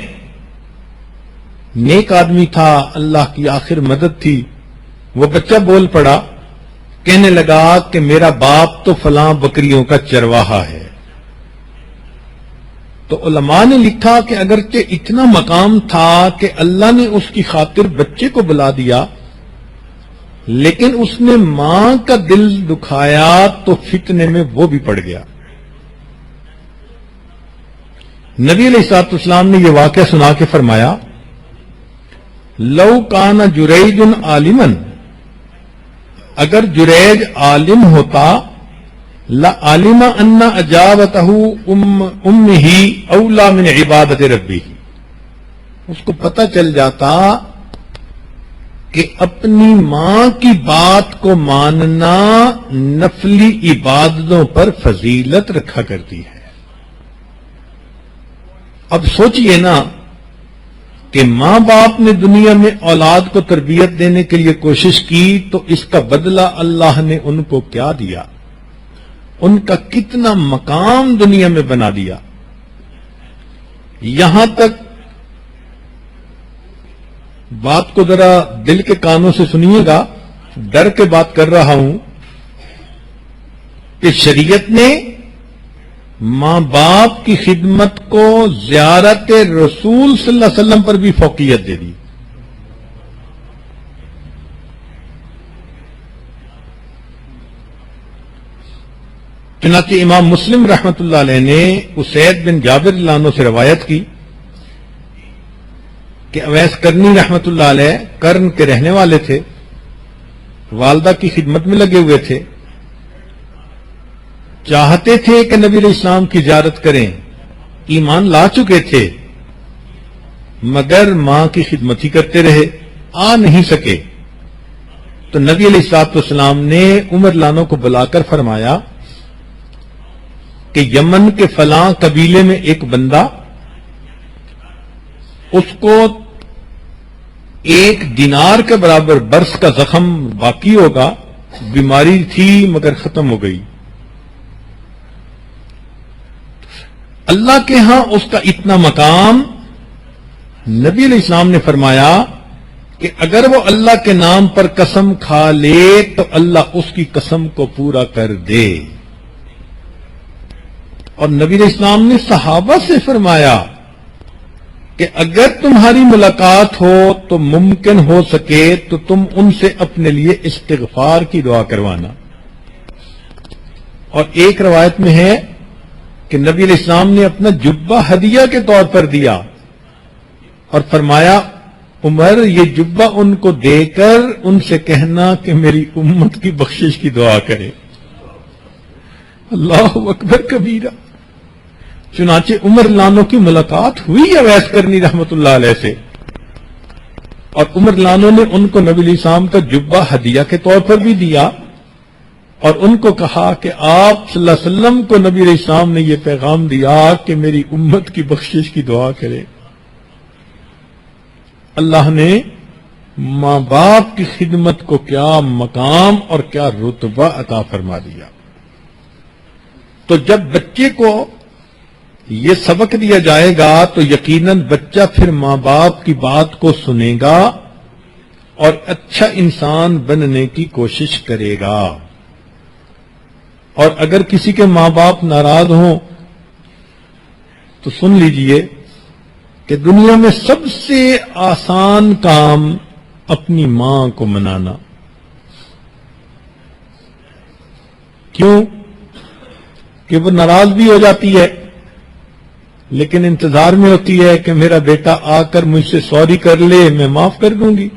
نیک آدمی تھا، اللہ کی آخر مدد تھی۔ وہ بچہ بول پڑا، کہنے لگا کہ میرا باپ تو فلاں بکریوں کا چرواہا ہے۔ تو علماء نے لکھا کہ اگرچہ اتنا مقام تھا کہ اللہ نے اس کی خاطر بچے کو بلا دیا، لیکن اس نے ماں کا دل دکھایا تو فتنے میں وہ بھی پڑ گیا۔ نبی علیہ الصلوۃ والسلام نے یہ واقعہ سنا کے فرمایا لو کان جریج عالمن، اگر جریج عالم ہوتا لعلم ان اجابته امه اولا من عبادت ربی، اس کو پتہ چل جاتا کہ اپنی ماں کی بات کو ماننا نفلی عبادتوں پر فضیلت رکھا کرتی ہے۔ اب سوچئے نا کہ ماں باپ نے دنیا میں اولاد کو تربیت دینے کے لیے کوشش کی تو اس کا بدلہ اللہ نے ان کو کیا دیا، ان کا کتنا مقام دنیا میں بنا دیا۔ یہاں تک بات کو ذرا دل کے کانوں سے سنیے گا، ڈر کے بات کر رہا ہوں کہ شریعت نے ماں باپ کی خدمت کو زیارت رسول صلی اللہ علیہ وسلم پر بھی فوقیت دے دی۔ چنانچہ امام مسلم رحمت اللہ علیہ نے اسید بن جابر رضی اللہ عنہ سے روایت کی کہ اویس کرنی رحمت اللہ علیہ کرن کے رہنے والے تھے، والدہ کی خدمت میں لگے ہوئے تھے، چاہتے تھے کہ نبی علیہ السلام کی زیارت کریں، ایمان لا چکے تھے مگر ماں کی خدمت ہی کرتے رہے، آ نہیں سکے۔ تو نبی علیہ السلام نے عمر لانو کو بلا کر فرمایا کہ یمن کے فلاں قبیلے میں ایک بندہ، اس کو 1 دینار کے برابر برس کا زخم باقی ہوگا، بیماری تھی مگر ختم ہو گئی۔ اللہ کے ہاں اس کا اتنا مقام، نبی علیہ السلام نے فرمایا کہ اگر وہ اللہ کے نام پر قسم کھا لے تو اللہ اس کی قسم کو پورا کر دے۔ اور نبی علیہ السلام نے صحابہ سے فرمایا کہ اگر تمہاری ملاقات ہو تو ممکن ہو سکے تو تم ان سے اپنے لیے استغفار کی دعا کروانا۔ اور ایک روایت میں ہے کہ نبی علیہ السلام نے اپنا جبہ ہدیہ کے طور پر دیا اور فرمایا عمر یہ جبہ ان کو دے کر ان سے کہنا کہ میری امت کی بخشش کی دعا کرے۔ اللہ اکبر کبیرہ۔ چنانچہ عمر لانو کی ملاقات ہوئی اویس کرنی رحمت اللہ علیہ سے، اور عمر لانو نے ان کو نبی علیہ السلام کا جبہ ہدیہ کے طور پر بھی دیا اور ان کو کہا کہ آپ صلی اللہ علیہ وسلم کو نبی علیہ السلام نے یہ پیغام دیا کہ میری امت کی بخشش کی دعا کرے۔ اللہ نے ماں باپ کی خدمت کو کیا مقام اور کیا رتبہ عطا فرما دیا۔ تو جب بچے کو یہ سبق دیا جائے گا تو یقیناً بچہ پھر ماں باپ کی بات کو سنے گا اور اچھا انسان بننے کی کوشش کرے گا۔ اور اگر کسی کے ماں باپ ناراض ہوں تو سن لیجئے کہ دنیا میں سب سے آسان کام اپنی ماں کو منانا۔ کیوں؟ کہ وہ ناراض بھی ہو جاتی ہے لیکن انتظار میں ہوتی ہے کہ میرا بیٹا آ کر مجھ سے سوری کر لے، میں معاف کر دوں گی۔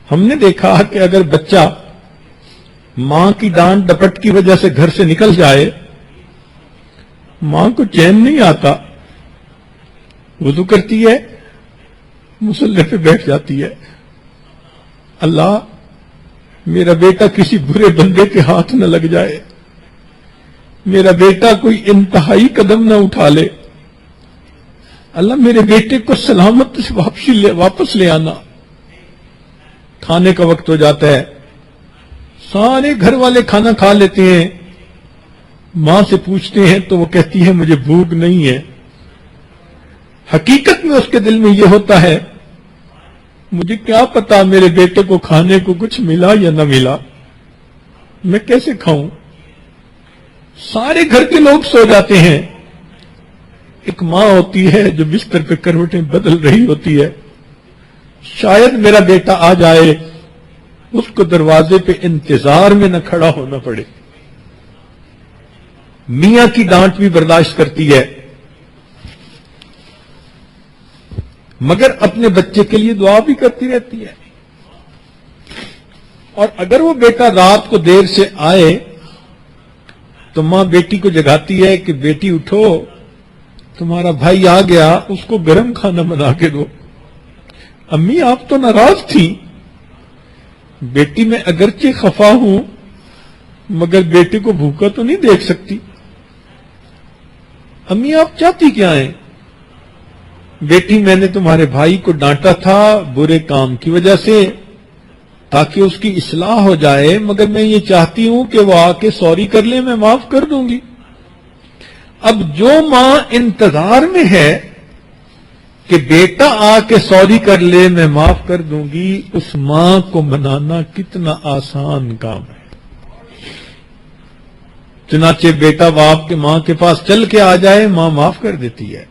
ہم نے دیکھا کہ اگر بچہ ماں کی ڈانٹ ڈپٹ کی وجہ سے گھر سے نکل جائے، ماں کو چین نہیں آتا، وضو کرتی ہے، مصلی پہ بیٹھ جاتی ہے، اللہ میرا بیٹا کسی برے بندے کے ہاتھ نہ لگ جائے، میرا بیٹا کوئی انتہائی قدم نہ اٹھا لے، اللہ میرے بیٹے کو سلامت سے واپس لے آنا۔ کھانے کا وقت ہو جاتا ہے، سارے گھر والے کھانا کھا لیتے ہیں، ماں سے پوچھتے ہیں تو وہ کہتی ہے مجھے بھوک نہیں ہے۔ حقیقت میں اس کے دل میں یہ ہوتا ہے مجھے کیا پتا میرے بیٹے کو کھانے کو کچھ ملا یا نہ ملا، میں کیسے کھاؤں؟ سارے گھر کے لوگ سو جاتے ہیں، ایک ماں ہوتی ہے جو بستر پہ کروٹیں بدل رہی ہوتی ہے، شاید میرا بیٹا آ جائے، اس کو دروازے پہ انتظار میں نہ کھڑا ہونا پڑے۔ میاں کی ڈانٹ بھی برداشت کرتی ہے، مگر اپنے بچے کے لیے دعا بھی کرتی رہتی ہے. اور اگر وہ بیٹا رات کو دیر سے آئے تو ماں بیٹی کو جگاتی ہے کہ بیٹی اٹھو، تمہارا بھائی آ گیا، اس کو گرم کھانا بنا کے دو. امی آپ تو ناراض تھی. بیٹی میں اگرچہ خفا ہوں مگر بیٹے کو بھوکا تو نہیں دیکھ سکتی. امی آپ چاہتی کیا ہیں؟ بیٹی میں نے تمہارے بھائی کو ڈانٹا تھا برے کام کی وجہ سے تاکہ اس کی اصلاح ہو جائے، مگر میں یہ چاہتی ہوں کہ وہ آ کے سوری کر لے، میں معاف کر دوں گی. اب جو ماں انتظار میں ہے کہ بیٹا آ کے سوری کر لے میں معاف کر دوں گی، اس ماں کو منانا کتنا آسان کام ہے. چنانچہ بیٹا باپ کے ماں کے پاس چل کے آ جائے، ماں معاف کر دیتی ہے.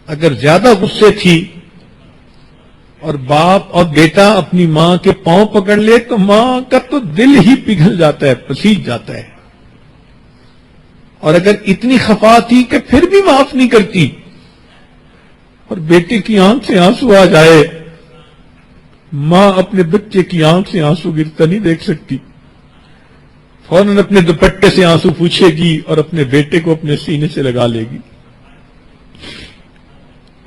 اگر زیادہ غصے تھی اور باپ اور بیٹا اپنی ماں کے پاؤں پکڑ لے تو ماں کا تو دل ہی پگھل جاتا ہے، پسیج جاتا ہے. اور اگر اتنی خفا تھی کہ پھر بھی معاف نہیں کرتی اور بیٹے کی آنکھ سے آنسو آ جائے، ماں اپنے بچے کی آنکھ سے آنسو گرتا نہیں دیکھ سکتی، فوراً اپنے دوپٹے سے آنسو پوچھے گی اور اپنے بیٹے کو اپنے سینے سے لگا لے گی.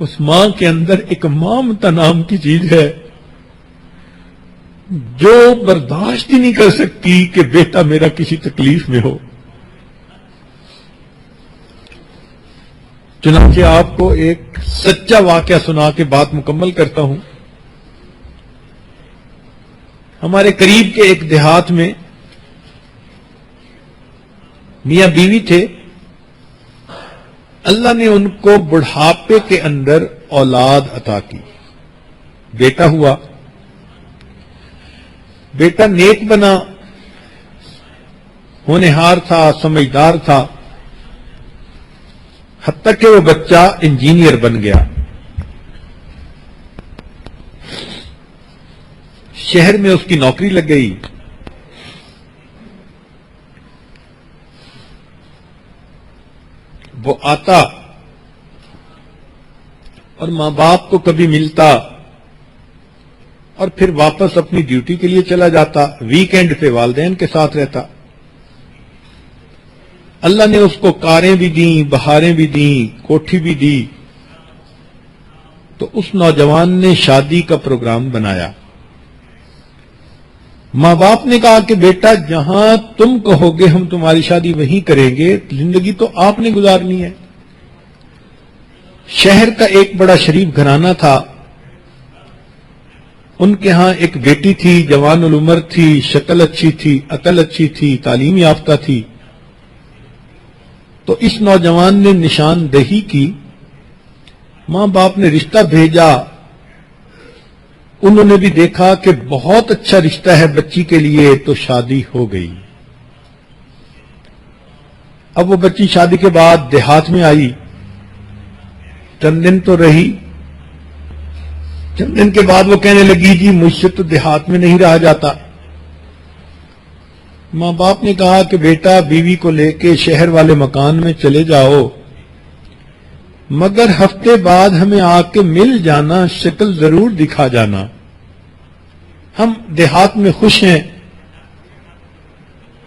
اس ماں کے اندر ایک ممتا نام کی چیز ہے جو برداشت ہی نہیں کر سکتی کہ بیٹا میرا کسی تکلیف میں ہو. چنانچہ آپ کو ایک سچا واقعہ سنا کے بات مکمل کرتا ہوں. ہمارے قریب کے ایک دیہات میں میاں بیوی تھے. اللہ نے ان کو بڑھاپے کے اندر اولاد عطا کی، بیٹا ہوا. بیٹا نیک بنا، ہونہار تھا، سمجھدار تھا، حتیٰ کہ وہ بچہ انجینئر بن گیا. شہر میں اس کی نوکری لگ گئی. وہ آتا اور ماں باپ کو کبھی ملتا اور پھر واپس اپنی ڈیوٹی کے لیے چلا جاتا. ویکینڈ پہ والدین کے ساتھ رہتا. اللہ نے اس کو کاریں بھی دیں، بہاریں بھی دیں، کوٹھی بھی دی. تو اس نوجوان نے شادی کا پروگرام بنایا. ماں باپ نے کہا کہ بیٹا جہاں تم کہو گے ہم تمہاری شادی وہیں کریں گے، زندگی تو آپ نے گزارنی ہے. شہر کا ایک بڑا شریف گھرانہ تھا. ان کے ہاں ایک بیٹی تھی، جوان العمر تھی، شکل اچھی تھی، عقل اچھی تھی، تعلیم یافتہ تھی. تو اس نوجوان نے نشاندہی کی. ماں باپ نے رشتہ بھیجا. انہوں نے بھی دیکھا کہ بہت اچھا رشتہ ہے بچی کے لیے، تو شادی ہو گئی. اب وہ بچی شادی کے بعد دیہات میں آئی. چند دن تو رہی. چند دن کے بعد وہ کہنے لگی جی مجھ سے تو دیہات میں نہیں رہا جاتا. ماں باپ نے کہا کہ بیٹا بیوی کو لے کے شہر والے مکان میں چلے جاؤ، مگر ہفتے بعد ہمیں آ کے مل جانا، شکل ضرور دکھا جانا. ہم دیہات میں خوش ہیں،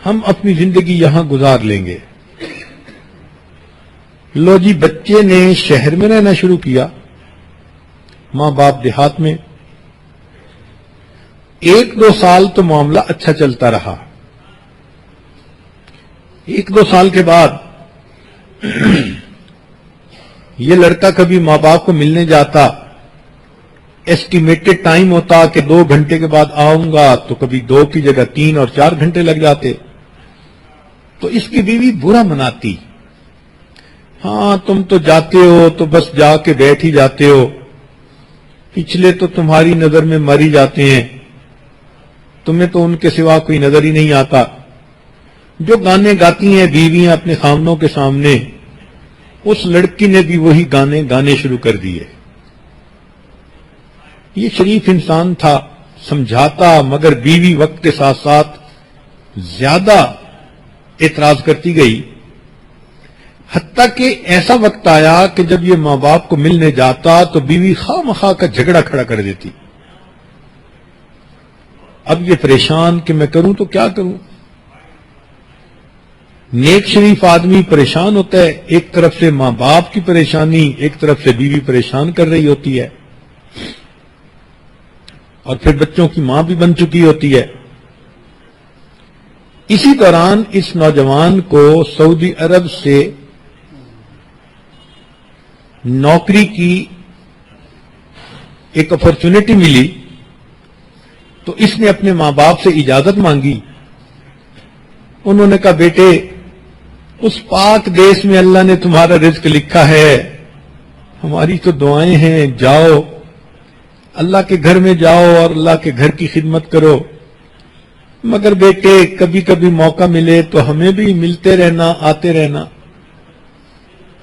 ہم اپنی زندگی یہاں گزار لیں گے. لو جی بچے نے شہر میں رہنا شروع کیا، ماں باپ دیہات میں. 1-2 سال تو معاملہ اچھا چلتا رہا. 1-2 سال کے بعد یہ لڑکا کبھی ماں باپ کو ملنے جاتا. ایسٹیمیٹڈ ٹائم ہوتا کہ 2 گھنٹے کے بعد آؤں گا، تو کبھی 2 کی جگہ 3 اور 4 گھنٹے لگ جاتے. تو اس کی بیوی برا مناتی. ہاں تم تو جاتے ہو تو بس جا کے بیٹھ ہی جاتے ہو، پچھلے تو تمہاری نظر میں مر ہی جاتے ہیں، تمہیں تو ان کے سوا کوئی نظر ہی نہیں آتا. جو گانے گاتی ہیں بیویاں اپنے خامنوں کے سامنے، اس لڑکی نے بھی وہی گانے گانے شروع کر دیے. یہ شریف انسان تھا، سمجھاتا، مگر بیوی وقت کے ساتھ ساتھ زیادہ اعتراض کرتی گئی. حتیٰ کہ ایسا وقت آیا کہ جب یہ ماں باپ کو ملنے جاتا تو بیوی خواہ مخواہ کا جھگڑا کھڑا کر دیتی. اب یہ پریشان کہ میں کروں تو کیا کروں. نیک شریف آدمی پریشان ہوتا ہے، ایک طرف سے ماں باپ کی پریشانی، ایک طرف سے بیوی پریشان کر رہی ہوتی ہے، اور پھر بچوں کی ماں بھی بن چکی ہوتی ہے. اسی دوران اس نوجوان کو سعودی عرب سے نوکری کی ایک اپرچونٹی ملی، تو اس نے اپنے ماں باپ سے اجازت مانگی. انہوں نے کہا بیٹے اس پاک دیش میں اللہ نے تمہارا رزق لکھا ہے، ہماری تو دعائیں ہیں، جاؤ اللہ کے گھر میں جاؤ اور اللہ کے گھر کی خدمت کرو، مگر بیٹے کبھی کبھی موقع ملے تو ہمیں بھی ملتے رہنا، آتے رہنا.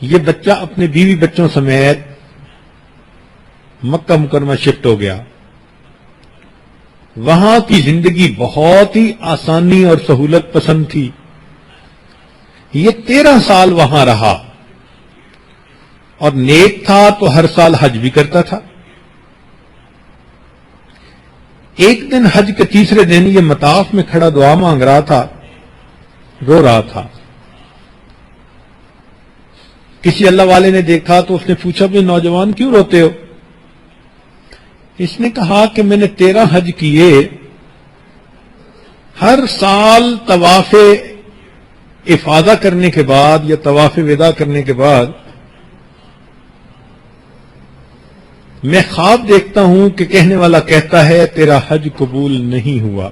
یہ بچہ اپنے بیوی بچوں سمیت مکہ مکرمہ شفٹ ہو گیا. وہاں کی زندگی بہت ہی آسانی اور سہولت پسند تھی. یہ 13 سال وہاں رہا اور نیک تھا تو ہر سال حج بھی کرتا تھا. ایک دن حج کے تیسرے دن یہ مطاف میں کھڑا دعا مانگ رہا تھا، رو رہا تھا. کسی اللہ والے نے دیکھا تو اس نے پوچھا بھی نوجوان کیوں روتے ہو؟ اس نے کہا کہ میں نے 13 حج کیے، ہر سال طواف افاضہ کرنے کے بعد یا طواف وداع کرنے کے بعد میں خواب دیکھتا ہوں کہ کہنے والا کہتا ہے تیرا حج قبول نہیں ہوا.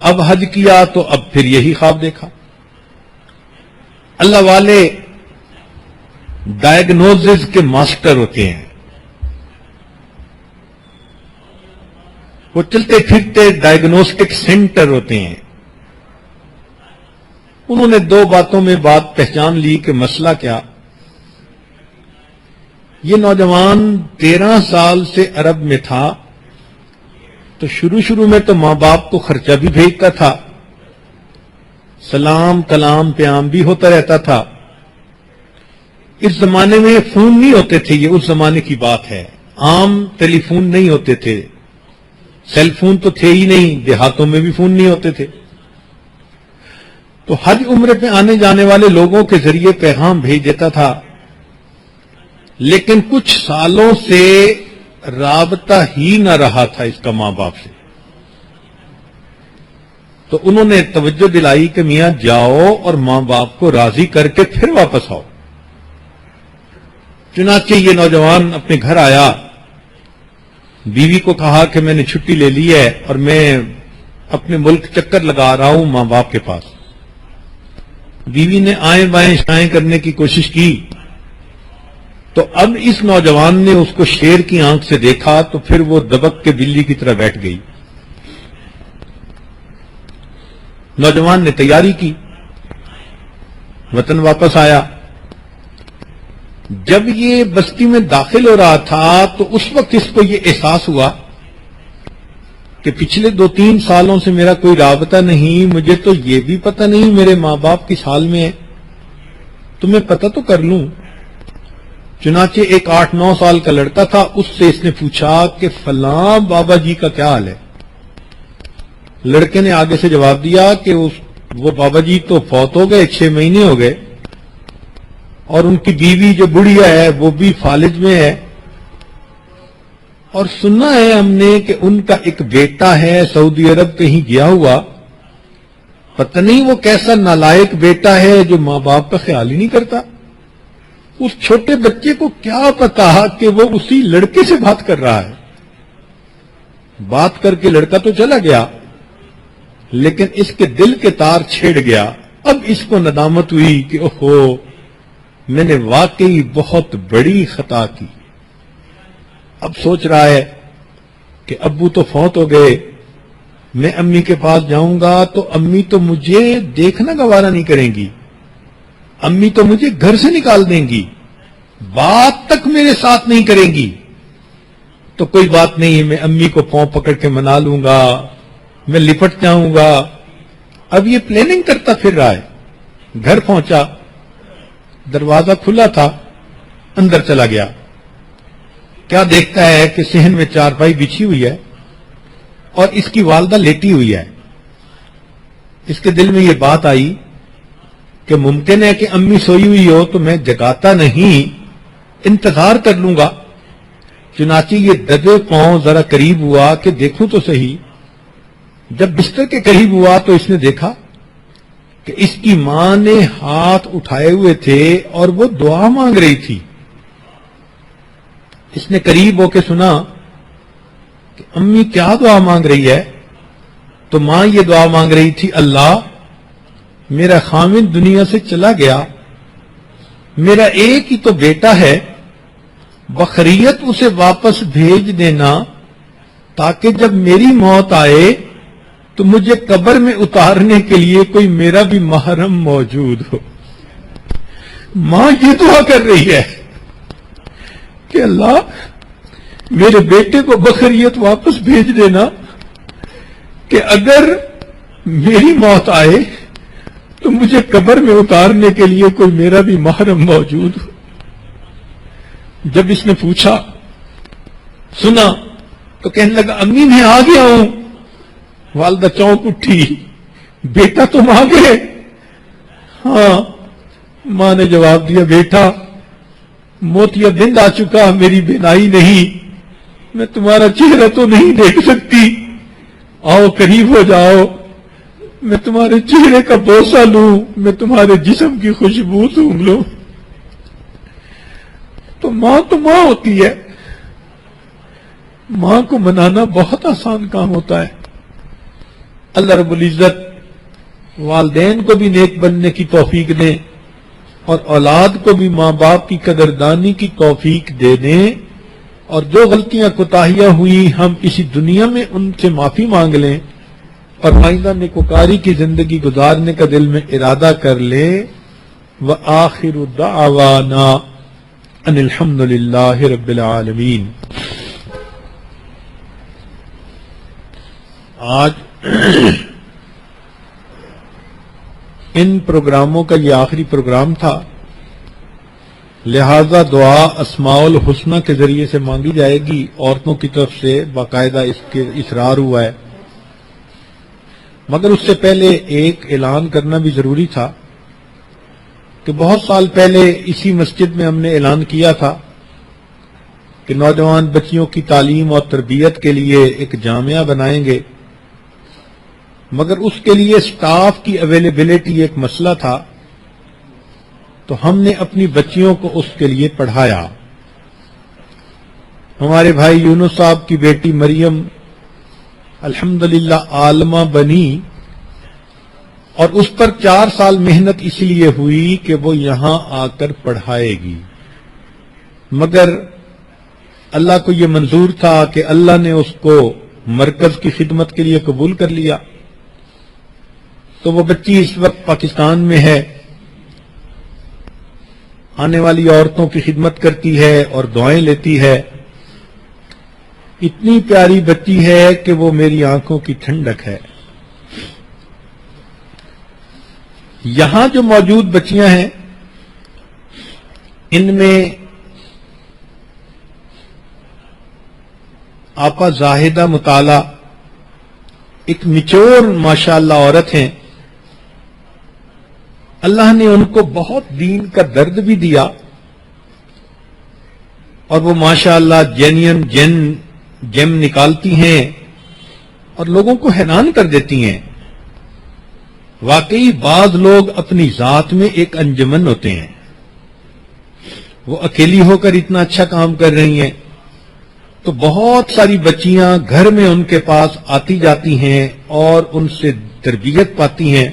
اب حج کیا تو اب پھر یہی خواب دیکھا. اللہ والے ڈائگنوزز کے ماسٹر ہوتے ہیں، وہ چلتے پھرتے ڈائگنوسٹک سینٹر ہوتے ہیں. انہوں نے 2 باتوں میں بات پہچان لی کہ مسئلہ کیا. یہ نوجوان 13 سال سے عرب میں تھا تو شروع میں تو ماں باپ کو خرچہ بھی بھیجتا تھا، سلام کلام پیام بھی ہوتا رہتا تھا. اس زمانے میں فون نہیں ہوتے تھے، یہ اس زمانے کی بات ہے. عام ٹیلی فون نہیں ہوتے تھے، سیل فون تو تھے ہی نہیں، دیہاتوں میں بھی فون نہیں ہوتے تھے. تو حج عمرے پہ آنے جانے والے لوگوں کے ذریعے پیغام بھیج دیتا تھا، لیکن کچھ سالوں سے رابطہ ہی نہ رہا تھا اس کا ماں باپ سے. تو انہوں نے توجہ دلائی کہ میاں جاؤ اور ماں باپ کو راضی کر کے پھر واپس آؤ. چنانچہ یہ نوجوان اپنے گھر آیا، بیوی کو کہا کہ میں نے چھٹی لے لی ہے اور میں اپنے ملک چکر لگا رہا ہوں ماں باپ کے پاس. بیوی نے آئیں بائیں شائیں کرنے کی کوشش کی تو اب اس نوجوان نے اس کو شیر کی آنکھ سے دیکھا تو پھر وہ دبک کے بلی کی طرح بیٹھ گئی. نوجوان نے تیاری کی، وطن واپس آیا. جب یہ بستی میں داخل ہو رہا تھا تو اس وقت اس کو یہ احساس ہوا کہ پچھلے 2-3 سالوں سے میرا کوئی رابطہ نہیں، مجھے تو یہ بھی پتہ نہیں میرے ماں باپ کس حال میں ہے، تو میں پتہ تو کر لوں. چنانچہ ایک 8-9 سال کا لڑکا تھا، اس سے اس نے پوچھا کہ فلاں بابا جی کا کیا حال ہے. لڑکے نے آگے سے جواب دیا کہ وہ بابا جی تو فوت ہو گئے، 6 مہینے ہو گئے، اور ان کی بیوی جو بڑھیا ہے وہ بھی فالج میں ہے، اور سنا ہے ہم نے کہ ان کا ایک بیٹا ہے سعودی عرب کہیں گیا ہوا، پتہ نہیں وہ کیسا نالائق بیٹا ہے جو ماں باپ کا خیال ہی نہیں کرتا. اس چھوٹے بچے کو کیا پتا کہ وہ اسی لڑکے سے بات کر رہا ہے. بات کر کے لڑکا تو چلا گیا، لیکن اس کے دل کے تار چھیڑ گیا. اب اس کو ندامت ہوئی کہ اوہو میں نے واقعی بہت بڑی خطا کی. اب سوچ رہا ہے کہ ابو تو فوت ہو گئے، میں امی کے پاس جاؤں گا تو امی تو مجھے دیکھنا گوارا نہیں کریں گی، امی تو مجھے گھر سے نکال دیں گی، بات تک میرے ساتھ نہیں کریں گی. تو کوئی بات نہیں، میں امی کو پاؤں پکڑ کے منا لوں گا، میں لپٹ جاؤں گا. اب یہ پلاننگ کرتا پھر رہا ہے. گھر پہنچا، دروازہ کھلا تھا، اندر چلا گیا. کیا دیکھتا ہے کہ صحن میں چارپائی بچھی ہوئی ہے اور اس کی والدہ لیٹی ہوئی ہے. اس کے دل میں یہ بات آئی کہ ممکن ہے کہ امی سوئی ہوئی ہو تو میں جگاتا نہیں، انتظار کر لوں گا. چنانچہ یہ دبے پاؤں ذرا قریب ہوا کہ دیکھوں تو صحیح. جب بستر کے قریب ہوا تو اس نے دیکھا کہ اس کی ماں نے ہاتھ اٹھائے ہوئے تھے اور وہ دعا مانگ رہی تھی. اس نے قریب ہو کے سنا کہ امی کیا دعا مانگ رہی ہے؟ تو ماں یہ دعا مانگ رہی تھی، اللہ میرا خامد دنیا سے چلا گیا، میرا ایک ہی تو بیٹا ہے، بخیریت اسے واپس بھیج دینا تاکہ جب میری موت آئے تو مجھے قبر میں اتارنے کے لیے کوئی میرا بھی محرم موجود ہو. ماں یہ دعا کر رہی ہے کہ اللہ میرے بیٹے کو بخیریت واپس بھیج دینا کہ اگر میری موت آئے تو مجھے قبر میں اتارنے کے لیے کوئی میرا بھی محرم موجود ہو. جب اس نے پوچھا، سنا، تو کہنے لگا امی میں آ گیا ہوں. والدہ چونک اٹھی، بیٹا تم آ گئے؟ ہاں. ماں نے جواب دیا، بیٹا موتیا بند آ چکا، میری بینائی نہیں، میں تمہارا چہرہ تو نہیں دیکھ سکتی، آؤ قریب ہو جاؤ، میں تمہارے چہرے کا بوسہ لوں، میں تمہارے جسم کی خوشبو سونگھ لوں. تو ماں ہوتی ہے. ماں کو منانا بہت آسان کام ہوتا ہے. اللہ رب العزت والدین کو بھی نیک بننے کی توفیق دیں اور اولاد کو بھی ماں باپ کی قدردانی کی توفیق دے دیں، اور جو غلطیاں کوتاہیاں ہوئی ہم اسی دنیا میں ان سے معافی مانگ لیں اور آئندہ نیکوکاری کی زندگی گزارنے کا دل میں ارادہ کر لیں. وآخر دعوانا ان الحمد للہ رب العالمین. آج ان پروگراموں کا یہ آخری پروگرام تھا، لہذا دعا اسماء الحسنہ کے ذریعے سے مانگی جائے گی. عورتوں کی طرف سے باقاعدہ اس کے اصرار ہوا ہے، مگر اس سے پہلے ایک اعلان کرنا بھی ضروری تھا کہ بہت سال پہلے اسی مسجد میں ہم نے اعلان کیا تھا کہ نوجوان بچیوں کی تعلیم اور تربیت کے لیے ایک جامعہ بنائیں گے، مگر اس کے لیے سٹاف کی اویلیبلٹی ایک مسئلہ تھا. تو ہم نے اپنی بچیوں کو اس کے لیے پڑھایا. ہمارے بھائی یونس صاحب کی بیٹی مریم الحمدللہ عالمہ بنی، اور اس پر 4 سال محنت اس لیے ہوئی کہ وہ یہاں آ کر پڑھائے گی، مگر اللہ کو یہ منظور تھا کہ اللہ نے اس کو مرکز کی خدمت کے لیے قبول کر لیا. تو وہ بچی اس وقت پاکستان میں ہے، آنے والی عورتوں کی خدمت کرتی ہے اور دعائیں لیتی ہے. اتنی پیاری بچی ہے کہ وہ میری آنکھوں کی ٹھنڈک ہے. یہاں جو موجود بچیاں ہیں ان میں آپا زاہدہ مطالعہ ایک میچور ماشاءاللہ عورت ہیں. اللہ نے ان کو بہت دین کا درد بھی دیا اور وہ ماشاءاللہ جینین جیم نکالتی ہیں اور لوگوں کو حیران کر دیتی ہیں. واقعی بعض لوگ اپنی ذات میں ایک انجمن ہوتے ہیں، وہ اکیلی ہو کر اتنا اچھا کام کر رہی ہیں، تو بہت ساری بچیاں گھر میں ان کے پاس آتی جاتی ہیں اور ان سے تربیت پاتی ہیں.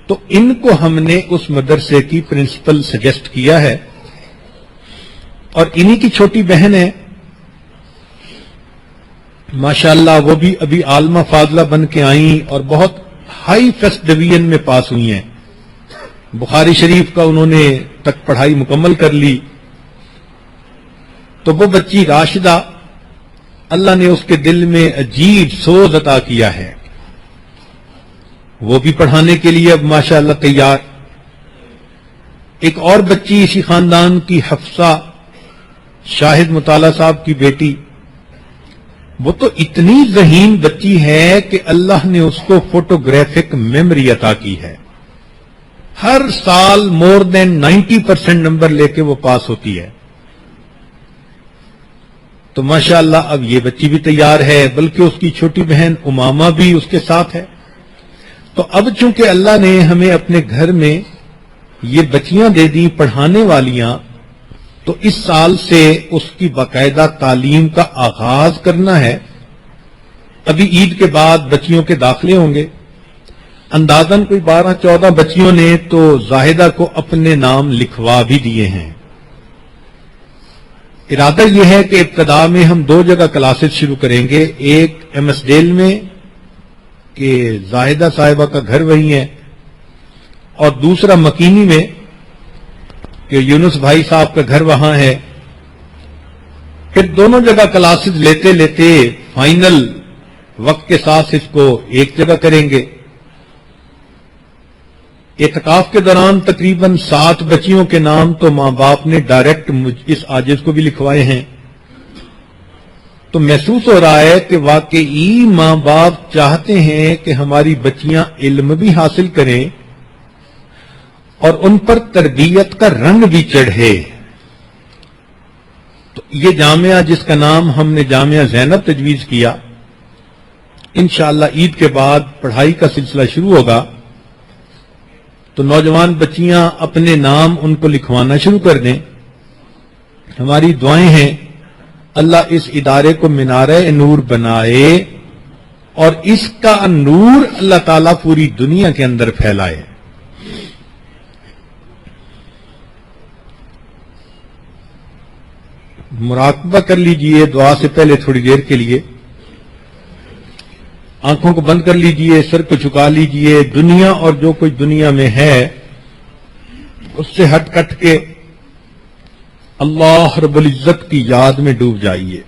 تو ان کو ہم نے اس مدرسے کی پرنسپل سجیسٹ کیا ہے، اور انہی کی چھوٹی بہن ہے ماشاءاللہ، وہ بھی ابھی عالمہ فاضلہ بن کے آئیں اور بہت ہائی فرسٹ ڈویژن میں پاس ہوئی ہیں. بخاری شریف کا انہوں نے تک پڑھائی مکمل کر لی. تو وہ بچی راشدہ، اللہ نے اس کے دل میں عجیب سوز عطا کیا ہے. وہ بھی پڑھانے کے لیے اب ماشاءاللہ تیار. ایک اور بچی اسی خاندان کی حفصہ شاہد مطالعہ صاحب کی بیٹی، وہ تو اتنی ذہین بچی ہے کہ اللہ نے اس کو فوٹوگرافک میموری عطا کی ہے. ہر سال مور دین 90% نمبر لے کے وہ پاس ہوتی ہے. تو ماشاءاللہ اب یہ بچی بھی تیار ہے، بلکہ اس کی چھوٹی بہن امامہ بھی اس کے ساتھ ہے. تو اب چونکہ اللہ نے ہمیں اپنے گھر میں یہ بچیاں دے دی پڑھانے والیاں، تو اس سال سے اس کی باقاعدہ تعلیم کا آغاز کرنا ہے. ابھی عید کے بعد بچیوں کے داخلے ہوں گے. اندازاً کوئی 12-14 بچیوں نے تو زاہدہ کو اپنے نام لکھوا بھی دیے ہیں. ارادہ یہ ہے کہ ابتدا میں ہم 2 جگہ کلاسز شروع کریں گے، ایک ایم ایس ڈیل میں کہ زاہدہ صاحبہ کا گھر وہی ہے، اور دوسرا مکینی میں کہ یونس بھائی صاحب کا گھر وہاں ہے. پھر دونوں جگہ کلاسز لیتے لیتے فائنل وقت کے ساتھ اس کو ایک جگہ کریں گے. اعتکاف کے دوران تقریباً 7 بچیوں کے نام تو ماں باپ نے ڈائریکٹ اس عاجز کو بھی لکھوائے ہیں. تو محسوس ہو رہا ہے کہ واقعی ماں باپ چاہتے ہیں کہ ہماری بچیاں علم بھی حاصل کریں اور ان پر تربیت کا رنگ بھی چڑھے. تو یہ جامعہ جس کا نام ہم نے جامعہ زینب تجویز کیا، انشاءاللہ عید کے بعد پڑھائی کا سلسلہ شروع ہوگا. تو نوجوان بچیاں اپنے نام ان کو لکھوانا شروع کر دیں. ہماری دعائیں ہیں اللہ اس ادارے کو مینارہ نور بنائے اور اس کا نور اللہ تعالیٰ پوری دنیا کے اندر پھیلائے. مراقبہ کر لیجئے دعا سے پہلے تھوڑی دیر کے لیے. آنکھوں کو بند کر لیجئے، سر کو جھکا لیجئے. دنیا اور جو کچھ دنیا میں ہے اس سے ہٹ کٹ کے اللہ رب العزت کی یاد میں ڈوب جائیے.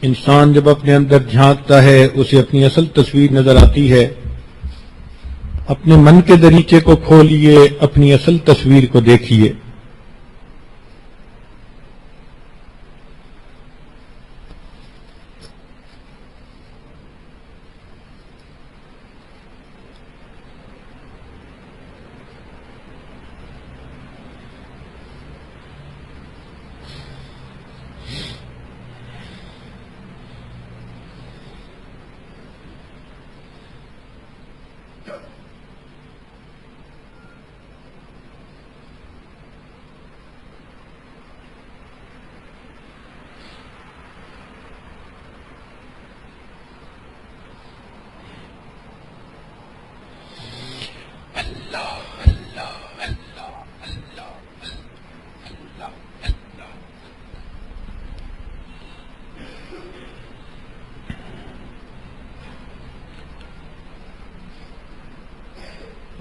انسان جب اپنے اندر جھانکتا ہے اسے اپنی اصل تصویر نظر آتی ہے. اپنے من کے دریچے کو کھولیے، اپنی اصل تصویر کو دیکھیے.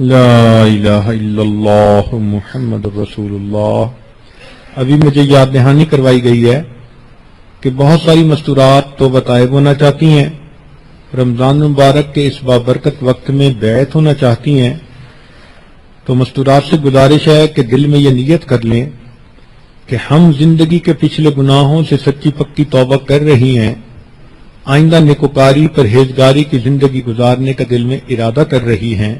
لا الہ الا اللہ محمد رسول اللہ. ابھی مجھے یاد دہانی کروائی گئی ہے کہ بہت ساری مستورات تو طائب ہونا چاہتی ہیں، رمضان مبارک کے اس بابرکت وقت میں بیعت ہونا چاہتی ہیں. تو مستورات سے گزارش ہے کہ دل میں یہ نیت کر لیں کہ ہم زندگی کے پچھلے گناہوں سے سچی پکی توبہ کر رہی ہیں، آئندہ نیکوکاری پرہیزگاری کی زندگی گزارنے کا دل میں ارادہ کر رہی ہیں.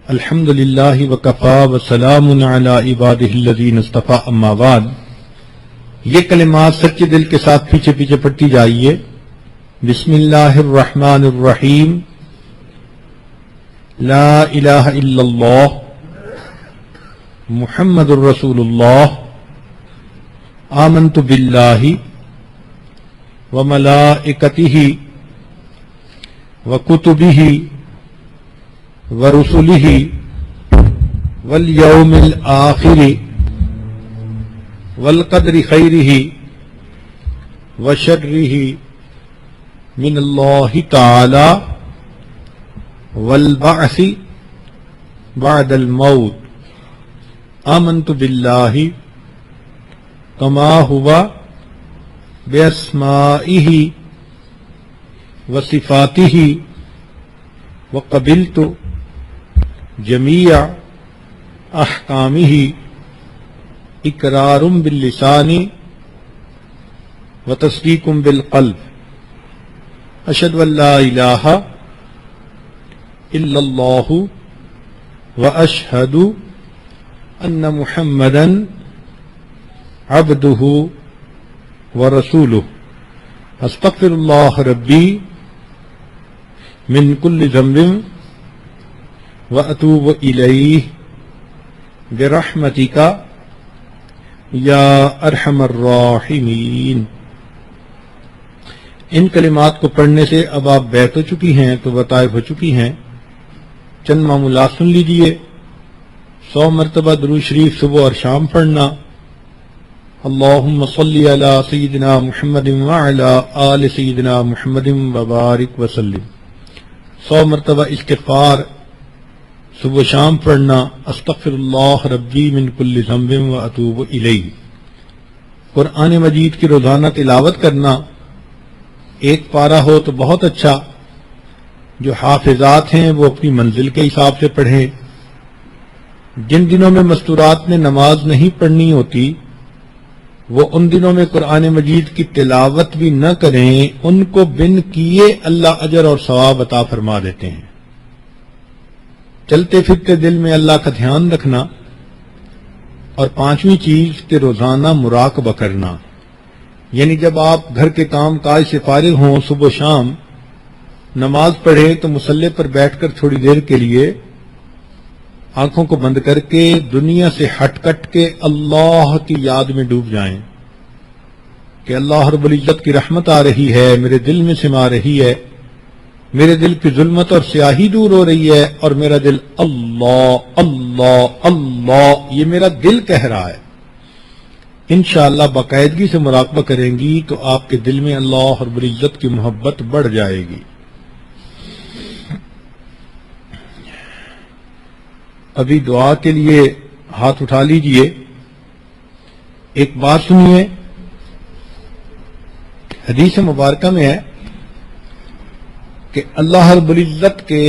الحمدللہ وکفا وسلام علی عبادہ الذین اصطفی اما بعد. یہ کلمات سچے دل کے ساتھ پیچھے پیچھے پڑھتی جائیے. بسم اللہ الرحمن الرحیم. لا الہ الا اللہ محمد الرسول اللہ. آمنت باللہ وملائکتہ وکتبہ ورسلہ والیوم الآخر والقدر خیرہ وشرہ من اللہ تعالی والبعث بعد الموت آمنت باللہ کما ہوا باسمائہ وصفاتہ وقبلت جمیع احکامہ اقرار باللسان وتصدیق بالقلب اشہد ان لا الہ الا اللہ واشہد ان محمدا عبدہ ورسولہ استغفر اللہ ربی من کل ذنب واتوب الیہ برحمتک یا ارحم الراحمین۔ ان کلمات کو پڑھنے سے اب آپ بیت ہو چکی ہیں تو وطائف ہو چکی ہیں، چند معمولات سن لیجئے۔ 100 مرتبہ درود شریف صبح اور شام پڑھنا، اللہم صلی علی سیدنا محمد وعلی آل سیدنا محمد وبارک وسلم۔ 100 مرتبہ استغفار صبح شام پڑھنا، استغفر اللہ ربی من کل ذنب واتوب الیہ۔ قرآن مجید کی روزانہ تلاوت کرنا، ایک پارہ ہو تو بہت اچھا، جو حافظات ہیں وہ اپنی منزل کے حساب سے پڑھیں۔ جن دنوں میں مستورات میں نماز نہیں پڑھنی ہوتی وہ ان دنوں میں قرآن مجید کی تلاوت بھی نہ کریں، ان کو بن کیے اللہ اجر اور ثواب عطا فرما دیتے ہیں۔ چلتے پھرتے دل میں اللہ کا دھیان رکھنا، اور 5ویں چیز کہ روزانہ مراقبہ کرنا، یعنی جب آپ گھر کے کام کاج سے فارغ ہوں، صبح و شام نماز پڑھیں تو مصلی پر بیٹھ کر تھوڑی دیر کے لیے آنکھوں کو بند کر کے دنیا سے ہٹ کٹ کے اللہ کی یاد میں ڈوب جائیں کہ اللہ رب العزت کی رحمت آ رہی ہے، میرے دل میں سما رہی ہے، میرے دل کی ظلمت اور سیاہی دور ہو رہی ہے، اور میرا دل اللہ اللہ اللہ یہ میرا دل کہہ رہا ہے۔ انشاءاللہ باقاعدگی سے مراقبہ کریں گی تو آپ کے دل میں اللہ رب العزت کی محبت بڑھ جائے گی۔ ابھی دعا کے لیے ہاتھ اٹھا لیجئے۔ ایک بات سنیے، حدیث مبارکہ میں ہے کہ اللہ رب العزت کے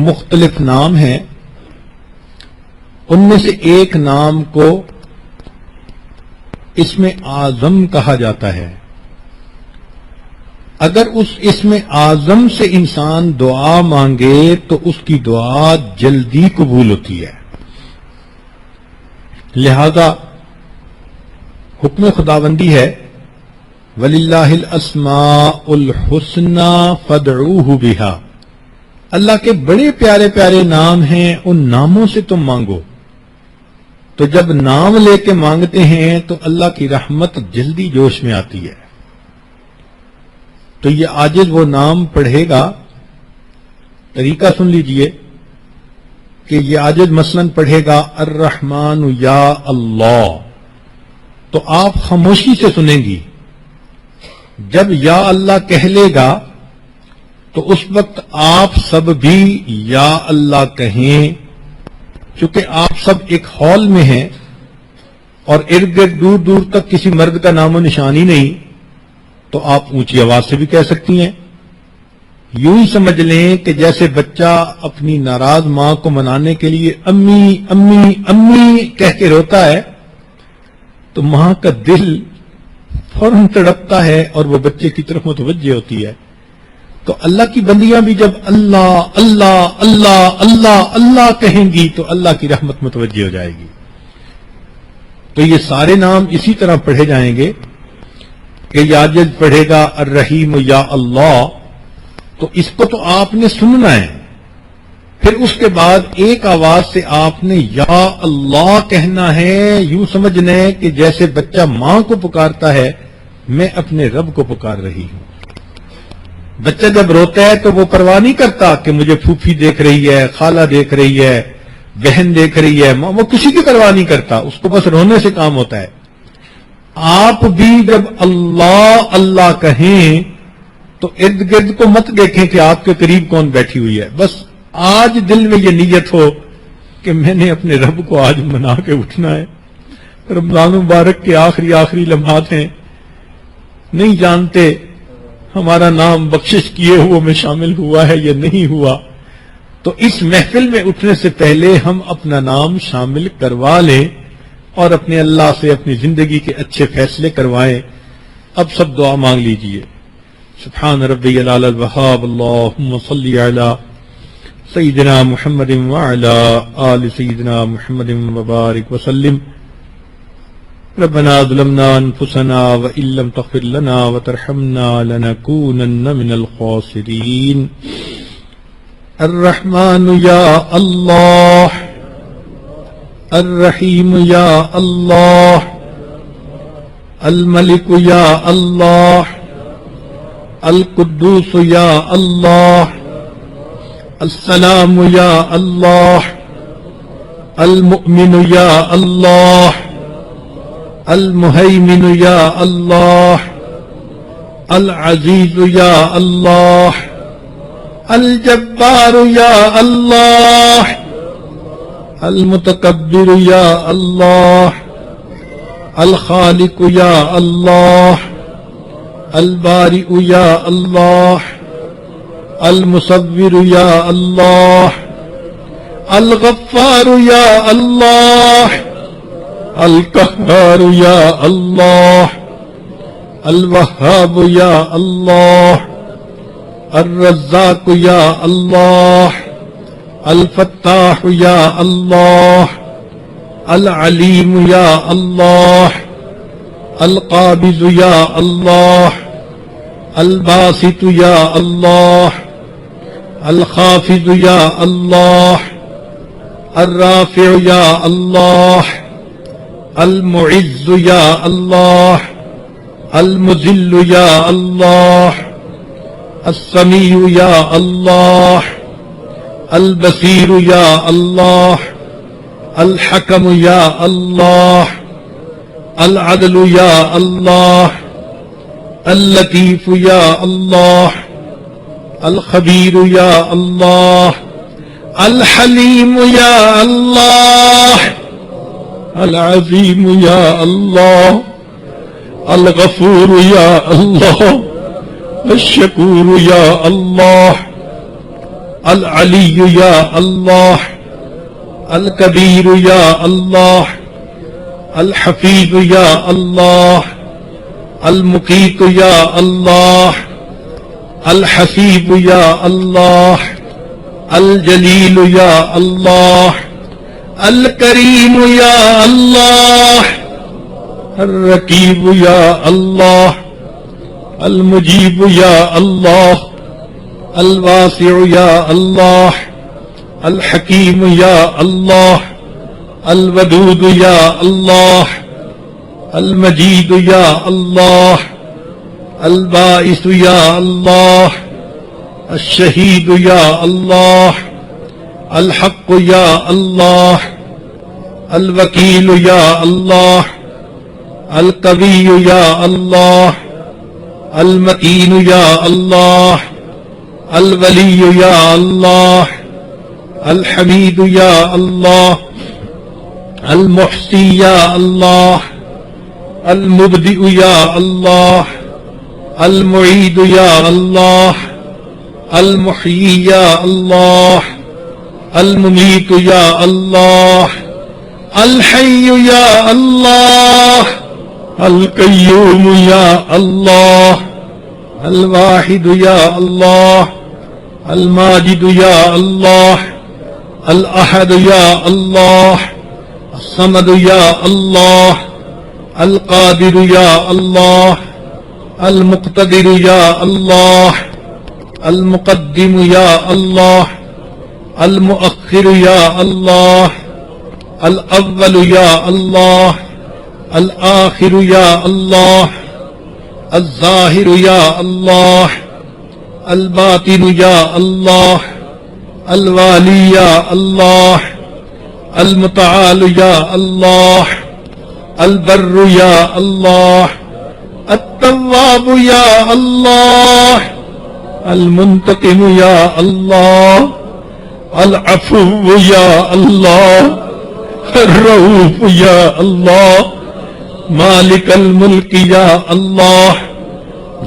مختلف نام ہیں، ان میں سے ایک نام کو اسم اعظم کہا جاتا ہے۔ اگر اس اسم اعظم سے انسان دعا مانگے تو اس کی دعا جلدی قبول ہوتی ہے۔ لہذا حکم خداوندی ہے وَلِلَّهِ الْأَسْمَاءُ الْحُسْنَى فَادْعُوهُ بِهَا، اللہ کے بڑے پیارے پیارے نام ہیں، ان ناموں سے تم مانگو۔ تو جب نام لے کے مانگتے ہیں تو اللہ کی رحمت جلدی جوش میں آتی ہے۔ تو یہ عاجز وہ نام پڑھے گا، طریقہ سن لیجئے کہ یہ عاجز مثلاً پڑھے گا الرحمن یا اللہ، تو آپ خاموشی سے سنیں گی۔ جب یا اللہ کہہ لے گا تو اس وقت آپ سب بھی یا اللہ کہیں، چونکہ آپ سب ایک ہال میں ہیں اور ارد گرد دور دور تک کسی مرد کا نام و نشان ہی نہیں، تو آپ اونچی آواز سے بھی کہہ سکتی ہیں۔ یوں ہی سمجھ لیں کہ جیسے بچہ اپنی ناراض ماں کو منانے کے لیے امی امی امی کہہ کے روتا ہے تو ماں کا دل فوراً تڑپتا ہے اور وہ بچے کی طرف متوجہ ہوتی ہے۔ تو اللہ کی بندیاں بھی جب اللہ اللہ اللہ اللہ اللہ کہیں گی تو اللہ کی رحمت متوجہ ہو جائے گی۔ تو یہ سارے نام اسی طرح پڑھے جائیں گے کہ یاجد پڑھے گا الرحیم یا اللہ، تو اس کو تو آپ نے سننا ہے، پھر اس کے بعد ایک آواز سے آپ نے یا اللہ کہنا ہے، یوں سمجھنا ہے کہ جیسے بچہ ماں کو پکارتا ہے میں اپنے رب کو پکار رہی ہوں۔ بچہ جب روتا ہے تو وہ پرواہ نہیں کرتا کہ مجھے پھوپھی دیکھ رہی ہے، خالہ دیکھ رہی ہے، بہن دیکھ رہی ہے، وہ کسی کی پرواہ نہیں کرتا، اس کو بس رونے سے کام ہوتا ہے۔ آپ بھی جب اللہ اللہ کہیں تو ارد گرد کو مت دیکھیں کہ آپ کے قریب کون بیٹھی ہوئی ہے. بس آج دل میں یہ نیت ہو کہ میں نے اپنے رب کو آج منا کے اٹھنا ہے. رمضان مبارک کے آخری لمحات ہیں, نہیں جانتے ہمارا نام بخشش کیے ہوئے میں شامل ہوا ہے یا نہیں ہوا. تو اس محفل میں اٹھنے سے پہلے ہم اپنا نام شامل کروا لیں اور اپنے اللہ سے اپنی زندگی کے اچھے فیصلے کروائیں. اب سب دعا مانگ لیجئے. سبحان ربی العلی الوہاب اللہم صلی علی سیدنا محمد وعلی آل سیدنا محمد وبارک وسلم. ربنا ظلمنا انفسنا وان لم تغفر لنا وترحمنا لنكونن من الخاسرین. الرحمن یا اللہ, الرحیم یا اللہ, الملک یا اللہ, القدوس یا اللہ, السلام یا اللہ, المؤمن یا اللہ, المہیمن یا اللہ, العزیز یا اللہ, الجبار یا اللہ, المتکبر یا اللہ, الخالق یا اللہ, البارئ یا اللہ, المصور یا اللہ, الغفار یا اللہ, القہار یا اللہ, الوہاب یا اللہ, الرزاق یا اللہ, الفتاح یا اللہ, العلیم یا اللہ, القابض یا اللہ, الباسط یا اللہ, الخافض یا اللہ, الرافع یا اللہ, المعز یا اللہ, المذل یا اللہ, السمیع یا اللہ, البصیر یا اللہ, الحکم یا اللہ, العدل یا اللہ, اللطیف یا اللہ, الخبیر یا اللہ, الحلیم یا اللہ, العظیم یا اللہ, الغفور یا اللہ, الشکور یا اللہ, العلی یا اللہ, الکبیر یا اللہ, الحفیظ یا اللہ, المقیت یا اللہ, الحسیب یا اللہ, الجلیل یا اللہ, الکریم یا اللہ, الرقیب یا اللہ, المجیب یا اللہ, الواسع یا اللہ, الحکیم یا اللہ, الودود یا اللہ, المجید یا اللہ, الباعث یا اللہ, الشہید یا اللہ, الحق یا اللہ, الوکیل یا اللہ, القوی یا اللہ, المتین یا اللہ, الولی یا اللہ, الحمید یا اللہ, المحصی یا اللہ, المبدئ یا اللہ, المعید یا اللہ, المحیی یا اللہ, الممیت یا اللہ, الحی یا اللہ, القیوم یا اللہ, الواحد یا اللہ, الماجد یا اللہ, الاحد یا اللہ, الصمد یا اللہ, القادر یا اللہ, المقتدر یا اللہ, المقدم یا اللہ, المؤخر یا اللہ, الاول یا اللہ, الآخر یا اللہ, الظاہر یا اللہ, الباطن یا اللہ, الوالی یا اللہ, المتعال یا اللہ, البر یا اللہ، التواب یا اللہ، المنتقم یا اللہ، العفو یا اللہ، الرؤوف یا اللہ، مالک الملک یا اللہ،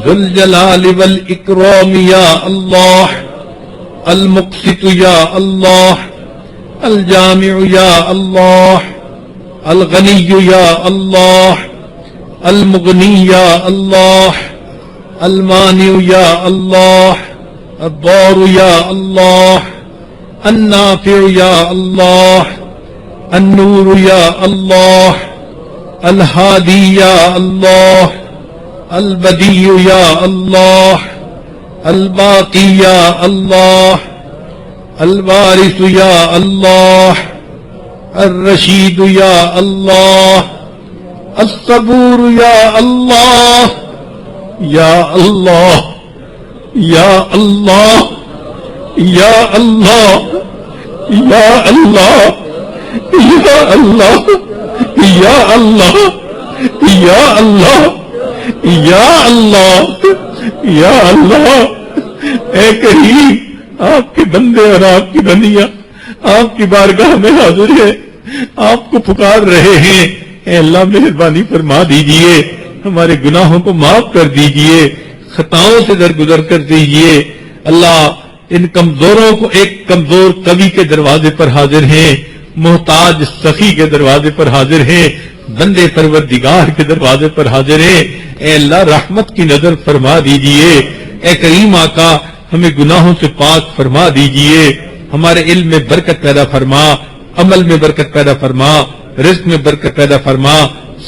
ذو الجلال والاکرام یا اللہ، المقسط یا اللہ، الجامع یا اللہ، الغنی یا اللہ، المغنی یا اللہ، المانع یا اللہ، الضار یا اللہ، النافع یا اللہ، النور یا اللہ، الہادی یا اللہ، البدیع یا اللہ، الباقی یا اللہ، الوارث یا اللہ، الرشید یا اللہ، الصبور یا اللہ، یا اللہ، یا اللہ، یا اللہ، یا اللہ، یا اللہ، یا اللہ، یا اللہ، یا اللہ، یا اللہ۔ اے کریم، آپ کے بندے اور آپ کی بندیاں آپ کی بارگاہ میں حاضر ہے، آپ کو پکار رہے ہیں۔ اے اللہ مہربانی فرما دیجئے، ہمارے گناہوں کو معاف کر دیجئے، خطاؤں سے درگزر کر دیجئے۔ اللہ ان کمزوروں کو ایک کمزور کوی کے دروازے پر حاضر ہیں، محتاج سخی کے دروازے پر حاضر ہیں، بندے پروردگار کے دروازے پر حاضر ہیں۔ اے اللہ رحمت کی نظر فرما دیجئے۔ اے کریم آقا ہمیں گناہوں سے پاک فرما دیجئے، ہمارے علم میں برکت پیدا فرما، عمل میں برکت پیدا فرما، رزق میں برکت پیدا فرما،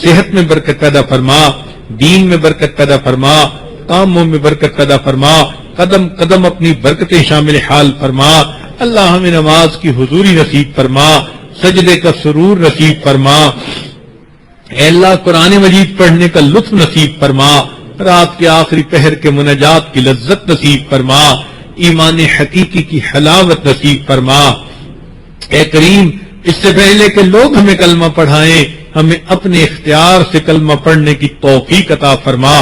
صحت میں برکت پیدا فرما، دین میں برکت پیدا فرما، کاموں میں برکت پیدا فرما، قدم قدم اپنی برکتیں شامل حال فرما۔ اللہ ہمیں نماز کی حضوری نصیب فرما، سجدے کا سرور نصیب فرما۔ اے اللہ قرآن مجید پڑھنے کا لطف نصیب فرما، رات کے آخری پہر کے مناجات کی لذت نصیب فرما، ایمان حقیقی کی حلاوت نصیب فرما۔ اے کریم اس سے پہلے کہ لوگ ہمیں کلمہ پڑھائیں، ہمیں اپنے اختیار سے کلمہ پڑھنے کی توفیق عطا فرما۔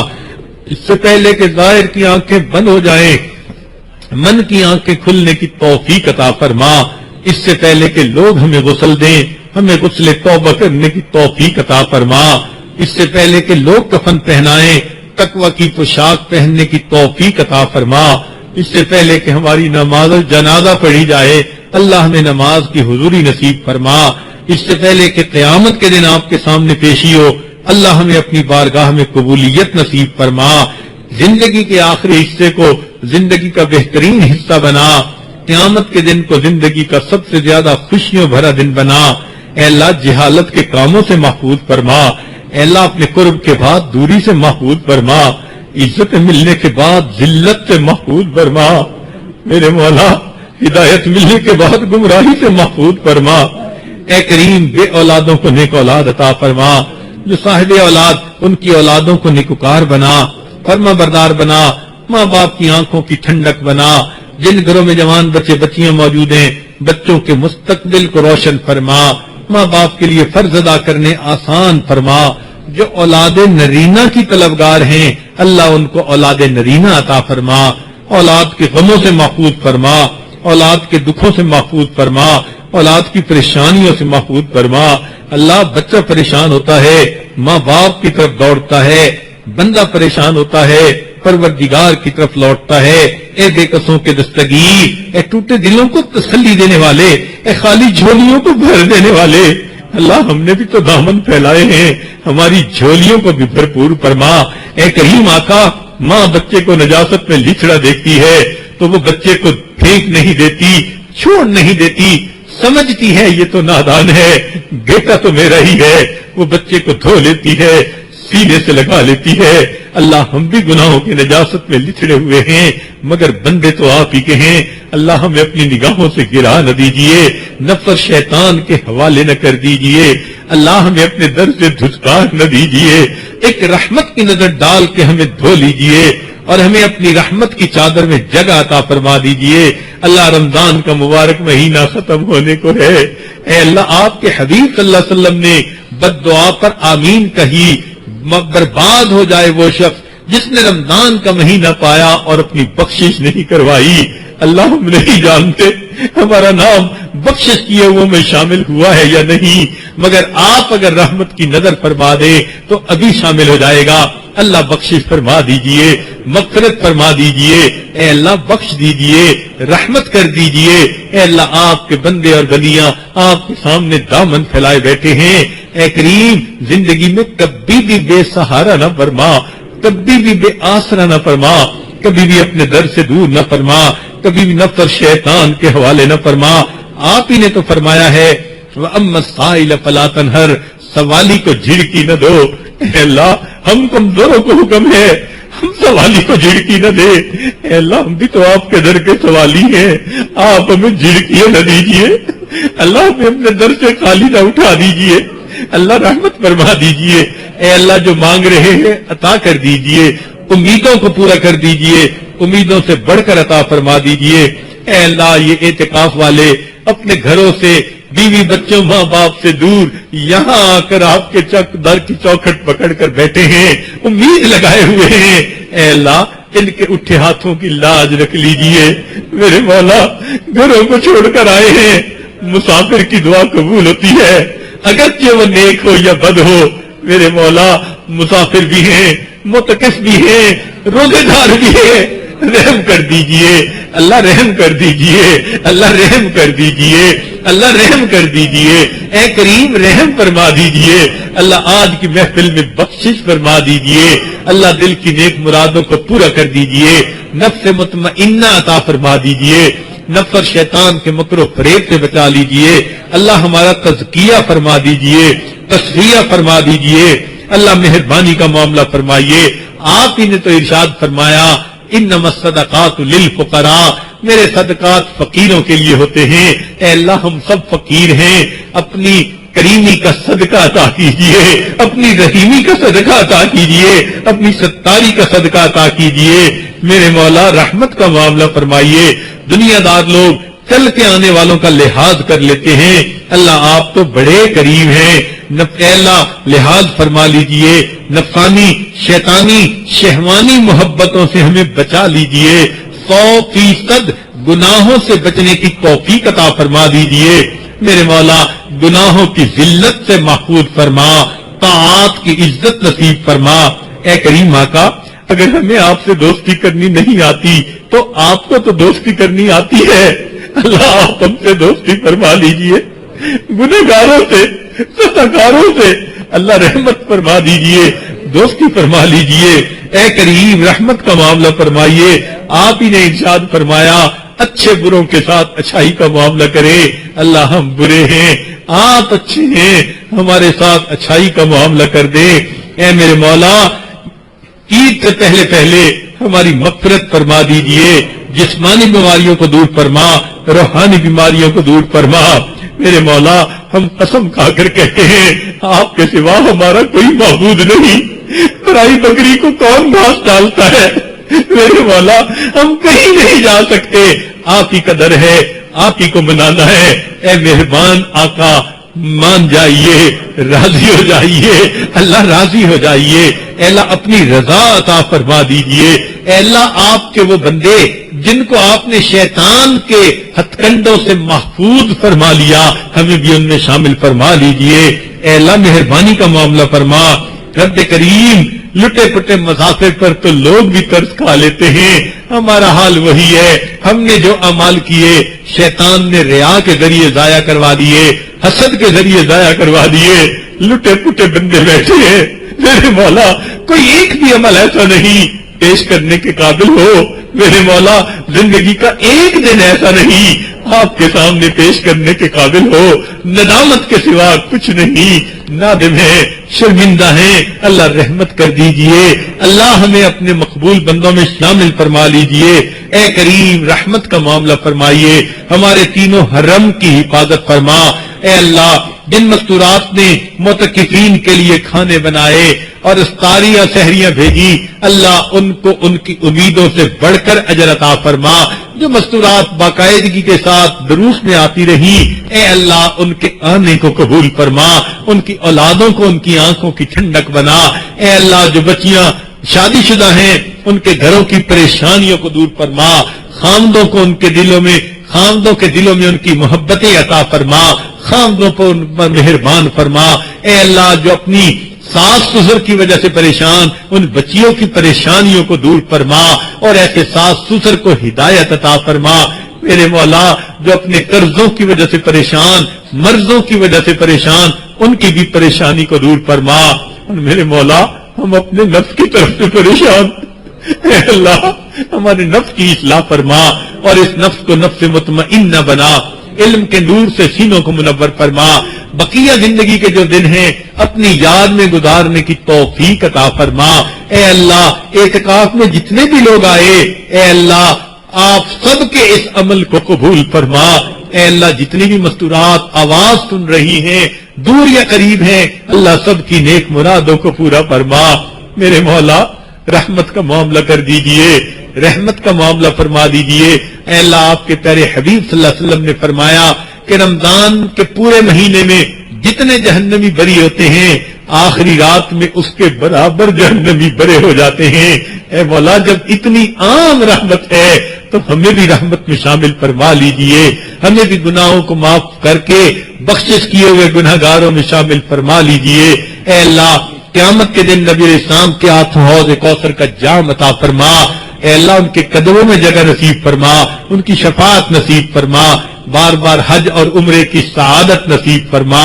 اس سے پہلے کہ ظاہر کی آنکھیں بند ہو جائیں، من کی آنکھیں کھلنے کی توفیق عطا فرما۔ اس سے پہلے کہ لوگ ہمیں غسل دیں، ہمیں غسل توبہ کرنے کی توفیق عطا فرما۔ اس سے پہلے کہ لوگ کفن پہنائیں، تقوی کی پوشاک پہننے کی توفیق عطا فرما۔ اس سے پہلے کہ ہماری نماز جنازہ پڑھی جائے، اللہ ہمیں نماز کی حضوری نصیب فرما۔ اس سے پہلے کہ قیامت کے دن آپ کے سامنے پیشی ہو، اللہ ہمیں اپنی بارگاہ میں قبولیت نصیب فرما۔ زندگی کے آخری حصے کو زندگی کا بہترین حصہ بنا، قیامت کے دن کو زندگی کا سب سے زیادہ خوشیوں بھرا دن بنا۔ اے اللہ جہالت کے کاموں سے محفوظ فرما، اے اللہ اپنے قرب کے بعد دوری سے محفوظ فرما، عزت ملنے کے بعد ذلت سے محفوظ فرما۔ میرے مولا ہدایت ملنے کے بعد گمراہی سے محفوظ فرما۔ اے کریم بے اولادوں کو نیک اولاد عطا فرما، جو صاحب اولاد ان کی اولادوں کو نیکوکار بنا، فرما بردار بنا، ماں باپ کی آنکھوں کی ٹھنڈک بنا۔ جن گھروں میں جوان بچے بچیاں موجود ہیں، بچوں کے مستقبل کو روشن فرما، ماں باپ کے لیے فرض ادا کرنے آسان فرما۔ جو اولاد نرینہ کی طلبگار ہیں، اللہ ان کو اولاد نرینہ عطا فرما، اولاد کے غموں سے محفوظ فرما، اولاد کے دکھوں سے محفوظ فرما، اولاد کی پریشانیوں سے محفوظ فرما۔ اللہ بچہ پریشان ہوتا ہے، ماں باپ کی طرف دوڑتا ہے، بندہ پریشان ہوتا ہے، پروردگار کی طرف لوٹتا ہے۔ اے بے قصوں کے دستگیر، اے ٹوٹے دلوں کو تسلی دینے والے، اے خالی جھولیوں کو بھر دینے والے، اللہ ہم نے بھی تو دامن پھیلائے ہیں، ہماری جھولیوں کو بھی بھرپور فرما۔ اے کریم آقا ماں بچے کو نجاست میں لچڑا دیکھتی ہے تو وہ بچے کو پھینک نہیں دیتی، چھوڑ نہیں دیتی، سمجھتی ہے یہ تو نادان ہے، بیٹا تو میرا ہی ہے، وہ بچے کو دھو لیتی ہے، سینے سے لگا لیتی ہے۔ اللہ ہم بھی گناہوں کی نجاست میں لچڑے ہوئے ہیں، مگر بندے تو آپ ہی کے ہیں۔ اللہ ہمیں اپنی نگاہوں سے گرا نہ دیجئے، نفس اور شیطان کے حوالے نہ کر دیجئے۔ اللہ ہمیں اپنے در سے دھتکار نہ دیجئے، ایک رحمت کی نظر ڈال کے ہمیں دھو لیجئے۔ اور ہمیں اپنی رحمت کی چادر میں جگہ عطا فرما دیجئے۔ اللہ رمضان کا مبارک مہینہ ختم ہونے کو ہے، اے اللہ آپ کے حبیب صلی اللہ علیہ وسلم نے بد دعا پر آمین کہی، برباد ہو جائے وہ شخص جس نے رمضان کا مہینہ پایا اور اپنی بخشش نہیں کروائی۔ اللہ ہم نہیں جانتے ہمارا نام بخشش کیے ہوئے میں شامل ہوا ہے یا نہیں، مگر آپ اگر رحمت کی نظر فرما دے تو ابھی شامل ہو جائے گا۔ اللہ بخشش فرما دیجئے، مغفرت فرما دیجئے، اے اللہ بخش دیجئے، رحمت کر دیجئے۔ اے اللہ آپ کے بندے اور بندیاں آپ کے سامنے دامن پھیلائے بیٹھے ہیں، اے کریم زندگی میں کبھی بھی بے سہارا نہ فرما، کبھی بھی بے آسرا نہ فرما، کبھی بھی اپنے در سے دور نہ فرما، کبھی بھی نفس اور شیطان کے حوالے نہ فرما۔ آپ ہی نے تو فرمایا ہے وَأَمَّا السَّائِلَ فَلَا تَنْهَرْ، سوالی کو جھڑکی نہ دو۔ اے اللہ ہم کمزوروں کو حکم ہے ہم سوالی کو جھڑکی نہ دے، اے اللہ ہم بھی تو آپ کے در کے سوالی ہیں، آپ ہمیں جھڑکیے نہ دیجئے، اللہ ہمیں اپنے در سے خالی نہ اٹھا دیجئے، اللہ رحمت فرما دیجئے۔ اے اللہ جو مانگ رہے ہیں عطا کر دیجئے، امیدوں کو پورا کر دیجئے، امیدوں سے بڑھ کر عطا فرما دیجئے۔ اے اللہ یہ اعتکاف والے اپنے گھروں سے بیوی بچوں ماں باپ سے دور یہاں آ کر آپ کے در کی چوکھٹ پکڑ کر بیٹھے ہیں، امید لگائے ہوئے ہیں، اے اللہ ان کے اٹھے ہاتھوں کی لاج رکھ لیجئے۔ میرے مولا گھروں کو چھوڑ کر آئے ہیں، مسافر کی دعا قبول ہوتی ہے اگرچہ وہ نیک ہو یا بد ہو۔ میرے مولا مسافر بھی ہیں، متکف بھی ہیں، روزے دار بھی ہیں، رحم کر دیجئے اللہ، رحم کر دیجئے اللہ، رحم کر دیجئے اللہ، رحم کر دیجئے۔ اے کریم رحم فرما دیجئے اللہ، آج کی محفل میں بخشش فرما دیجئے اللہ، دل کی نیک مرادوں کو پورا کر دیجئے، نفس مطمئنہ عطا فرما دیجئے، نفس اور شیطان کے مکر و فریب سے بچا لیجئے اللہ، ہمارا تزکیہ فرما دیجئے، تصفیہ فرما دیجئے اللہ، مہربانی کا معاملہ فرمائیے۔ آپ ہی نے تو ارشاد فرمایا انما الصدقات للفقراء، میرے صدقات فقیروں کے لیے ہوتے ہیں۔ اے اللہ ہم سب فقیر ہیں، اپنی کریمی کا صدقہ عطا کیجئے، اپنی رحیمی کا صدقہ عطا کیجئے، اپنی ستاری کا صدقہ عطا کیجئے۔ میرے مولا رحمت کا معاملہ فرمائیے۔ دنیا دار لوگ چل کے آنے والوں کا لحاظ کر لیتے ہیں، اللہ آپ تو بڑے کریم ہیں، اے اللہ لحاظ فرما لیجئے، نفسانی شیطانی شہوانی محبتوں سے ہمیں بچا لیجئے، 100% گناہوں سے بچنے کی توفیق عطا فرما دیجئے۔ میرے مولا گناہوں کی ذلت سے محفوظ فرما، طاعات کی عزت نصیب فرما۔ اے کریم آقا اگر ہمیں آپ سے دوستی کرنی نہیں آتی تو آپ کو تو دوستی کرنی آتی ہے، اللہ آپ ہم سے دوستی فرما لیجئے، گنہگاروں سے ستاکاروں سے اللہ رحمت فرما دیجئے، دوستی فرما لیجئے۔ اے کریم رحمت کا معاملہ فرمائیے۔ آپ ہی نے ارشاد فرمایا اچھے بروں کے ساتھ اچھائی کا معاملہ کرے، اللہ ہم برے ہیں آپ اچھے ہیں، ہمارے ساتھ اچھائی کا معاملہ کر دے۔ اے میرے مولا عید سے پہلے پہلے ہماری مغفرت فرما دیجئے، جسمانی بیماریوں کو دور فرما، روحانی بیماریوں کو دور فرما۔ میرے مولا ہم قسم کھا کر کہتے ہیں آپ کے سوا ہمارا کوئی معبود نہیں، پرائی بکری کو کون گھاس ڈالتا ہے، میرے مولا ہم کہیں نہیں جا سکتے، آپ ہی کا در ہے، آپ ہی کو منانا ہے۔ اے مہربان آقا مان جائیے، راضی ہو جائیے اللہ، راضی ہو جائیے اے اللہ، اپنی رضا عطا فرما دیجئے۔ اے اللہ آپ کے وہ بندے جن کو آپ نے شیطان کے ہتھ کنڈوں سے محفوظ فرما لیا، ہمیں بھی ان میں شامل فرما لیجئے۔ اے اللہ مہربانی کا معاملہ فرما۔ رب کریم لٹے پٹے مسافر پر تو لوگ بھی ترس کھا لیتے ہیں، ہمارا حال وہی ہے، ہم نے جو اعمال کیے شیطان نے ریا کے ذریعے ضائع کروا دیے، حسد کے ذریعے ضائع کروا دیے، لٹے پٹے بندے بیٹھے ہیں۔ میرے مولا کوئی ایک بھی عمل ایسا نہیں پیش کرنے کے قابل ہو، میرے مولا زندگی کا ایک دن ایسا نہیں آپ کے سامنے پیش کرنے کے قابل ہو. ندامت کے سوا کچھ نہیں. نادم ہے، شرمندہ ہیں. اللہ رحمت کر دیجئے. اللہ ہمیں اپنے مقبول بندوں میں شامل فرما لیجئے. اے کریم رحمت کا معاملہ فرمائیے. ہمارے تینوں حرم کی حفاظت فرما. اے اللہ جن مستورات نے معتکفین کے لیے کھانے بنائے اور افطاریاں سحریاں بھیجی، اللہ ان کو ان کی امیدوں سے بڑھ کر اجر عطا فرما. جو مستورات باقاعدگی کے ساتھ دروس میں آتی رہی، اے اللہ ان کے آنے کو قبول فرما. ان کی اولادوں کو ان کی آنکھوں کی ٹھنڈک بنا. اے اللہ جو بچیاں شادی شدہ ہیں ان کے گھروں کی پریشانیوں کو دور فرما. خامدوں کو ان کے دلوں میں ان کی محبتیں عطا فرما. خامدوں پر ان پر مہربان فرما. اے اللہ جو اپنی ساس سسر کی وجہ سے پریشان، ان بچیوں کی پریشانیوں کو دور فرما اور ایسے ساس سسر کو ہدایت عطا فرما. میرے مولا جو اپنے قرضوں کی وجہ سے پریشان، مرضوں کی وجہ سے پریشان، ان کی بھی پریشانی کو دور فرما. اور میرے مولا ہم اپنے نفس کی طرف سے پریشان، اے اللہ ہمارے نفس کی اصلاح فرما اور اس نفس کو نفس مطمئنہ بنا. علم کے نور سے سینوں کو منور فرما. بقیہ زندگی کے جو دن ہیں اپنی یاد میں گزارنے کی توفیق عطا فرما. اے اللہ اعتکاف میں جتنے بھی لوگ آئے، اے اللہ آپ سب کے اس عمل کو قبول فرما. اے اللہ جتنی بھی مستورات آواز سن رہی ہیں دور یا قریب ہیں، اللہ سب کی نیک مرادوں کو پورا فرما. میرے مولا رحمت کا معاملہ کر دیجئے، رحمت کا معاملہ فرما دیجئے. اے اللہ آپ کے پیارے حبیب صلی اللہ علیہ وسلم نے فرمایا کہ رمضان کے پورے مہینے میں جتنے جہنمی بری ہوتے ہیں آخری رات میں اس کے برابر جہنمی برے ہو جاتے ہیں. اے مولا جب اتنی عام رحمت ہے تو ہمیں بھی رحمت میں شامل فرما لیجئے. ہمیں بھی گناہوں کو معاف کر کے بخشش کیے ہوئے گناہگاروں میں شامل فرما لیجئے. اے اللہ قیامت کے دن نبی علیہ السلام کے ہاتھوں حوض کوثر کا جام عطا فرما. اے اللہ ان کے قدموں میں جگہ نصیب فرما، ان کی شفاعت نصیب فرما. بار بار حج اور عمرے کی سعادت نصیب فرما.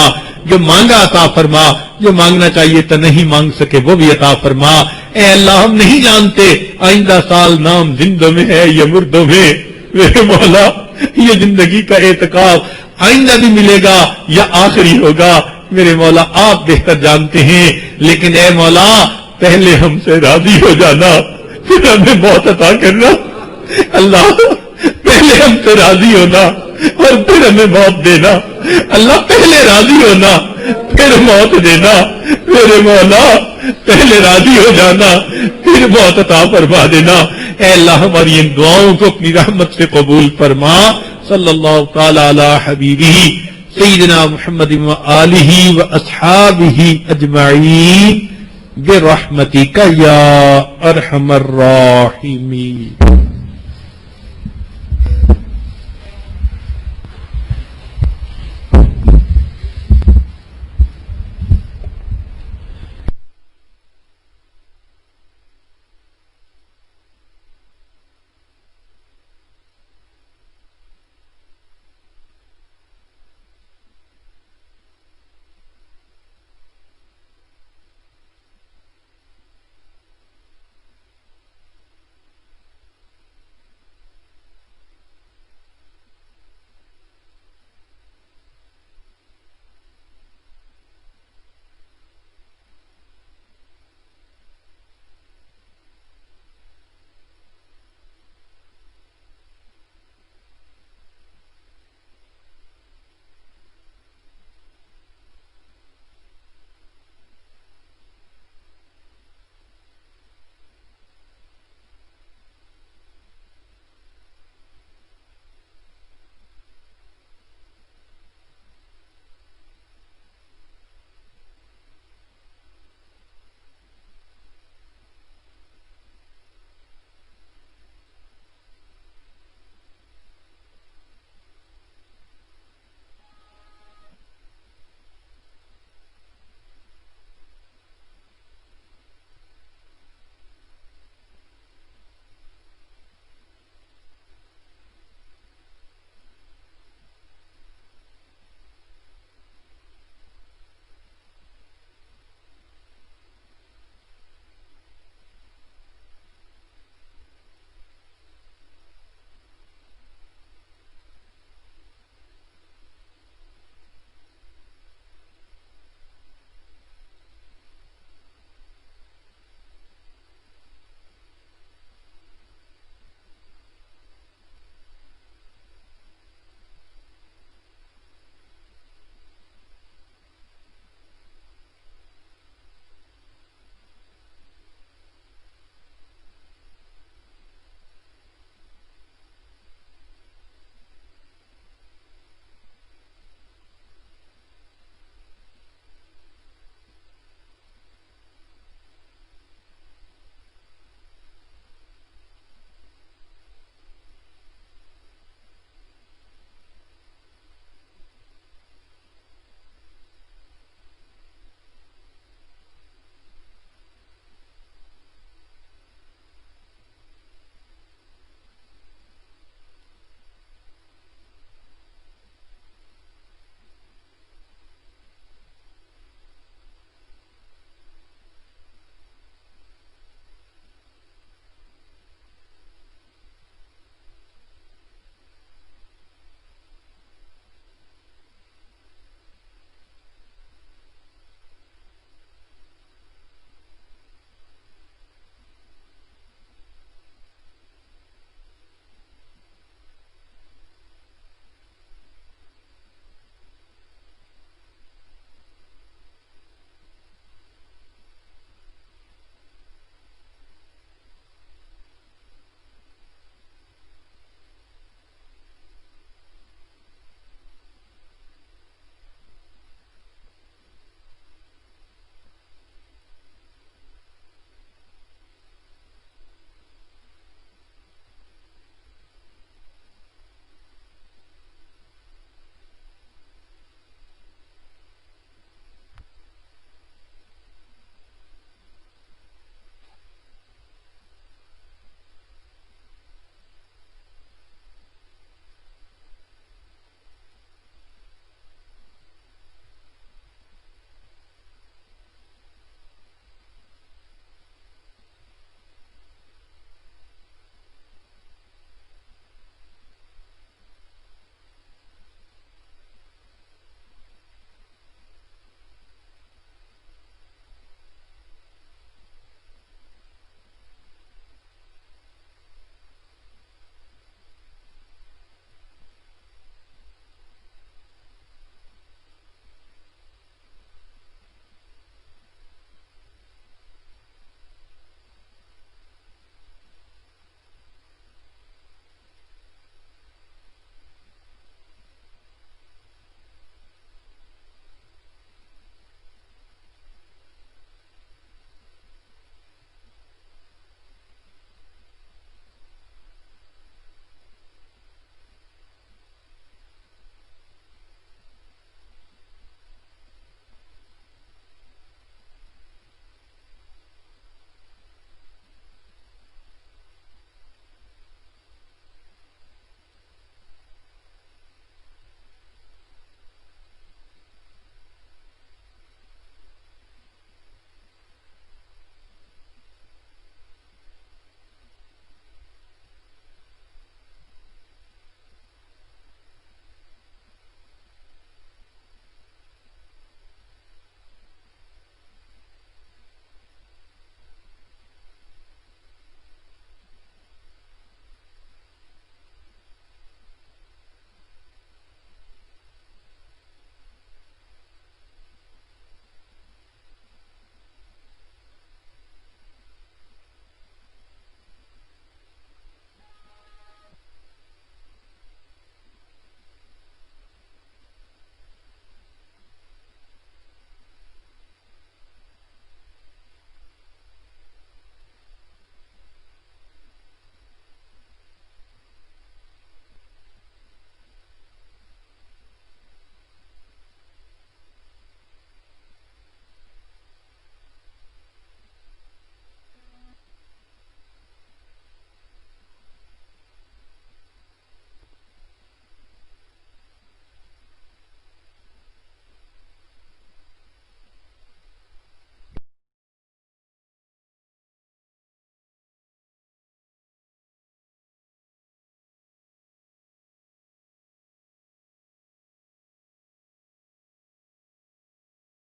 جو مانگا عطا فرما، جو مانگنا چاہیے تو نہیں مانگ سکے وہ بھی عطا فرما. اے اللہ ہم نہیں جانتے آئندہ سال نام زندوں میں ہے یا مردوں میں. میرے مولا یہ زندگی کا اعتکاف آئندہ بھی ملے گا یا آخری ہوگا، میرے مولا آپ بہتر جانتے ہیں. لیکن اے مولا پہلے ہم سے راضی ہو جانا پھر ہمیں موت عطا کرنا. اللہ پہلے ہم سے راضی ہونا اور پھر ہمیں موت دینا. اللہ پہلے راضی ہونا پھر موت دینا. میرے مولا پہلے راضی ہو جانا پھر موت عطا فرما دینا. اے اللہ ہماری ان دعاؤں کو اپنی رحمت سے قبول فرما. صلی اللہ تعالی علی حبیبہ سیدنا محمد و آلہ و اصحابہ اجمعین برحمتک یا ارحم الراحمین.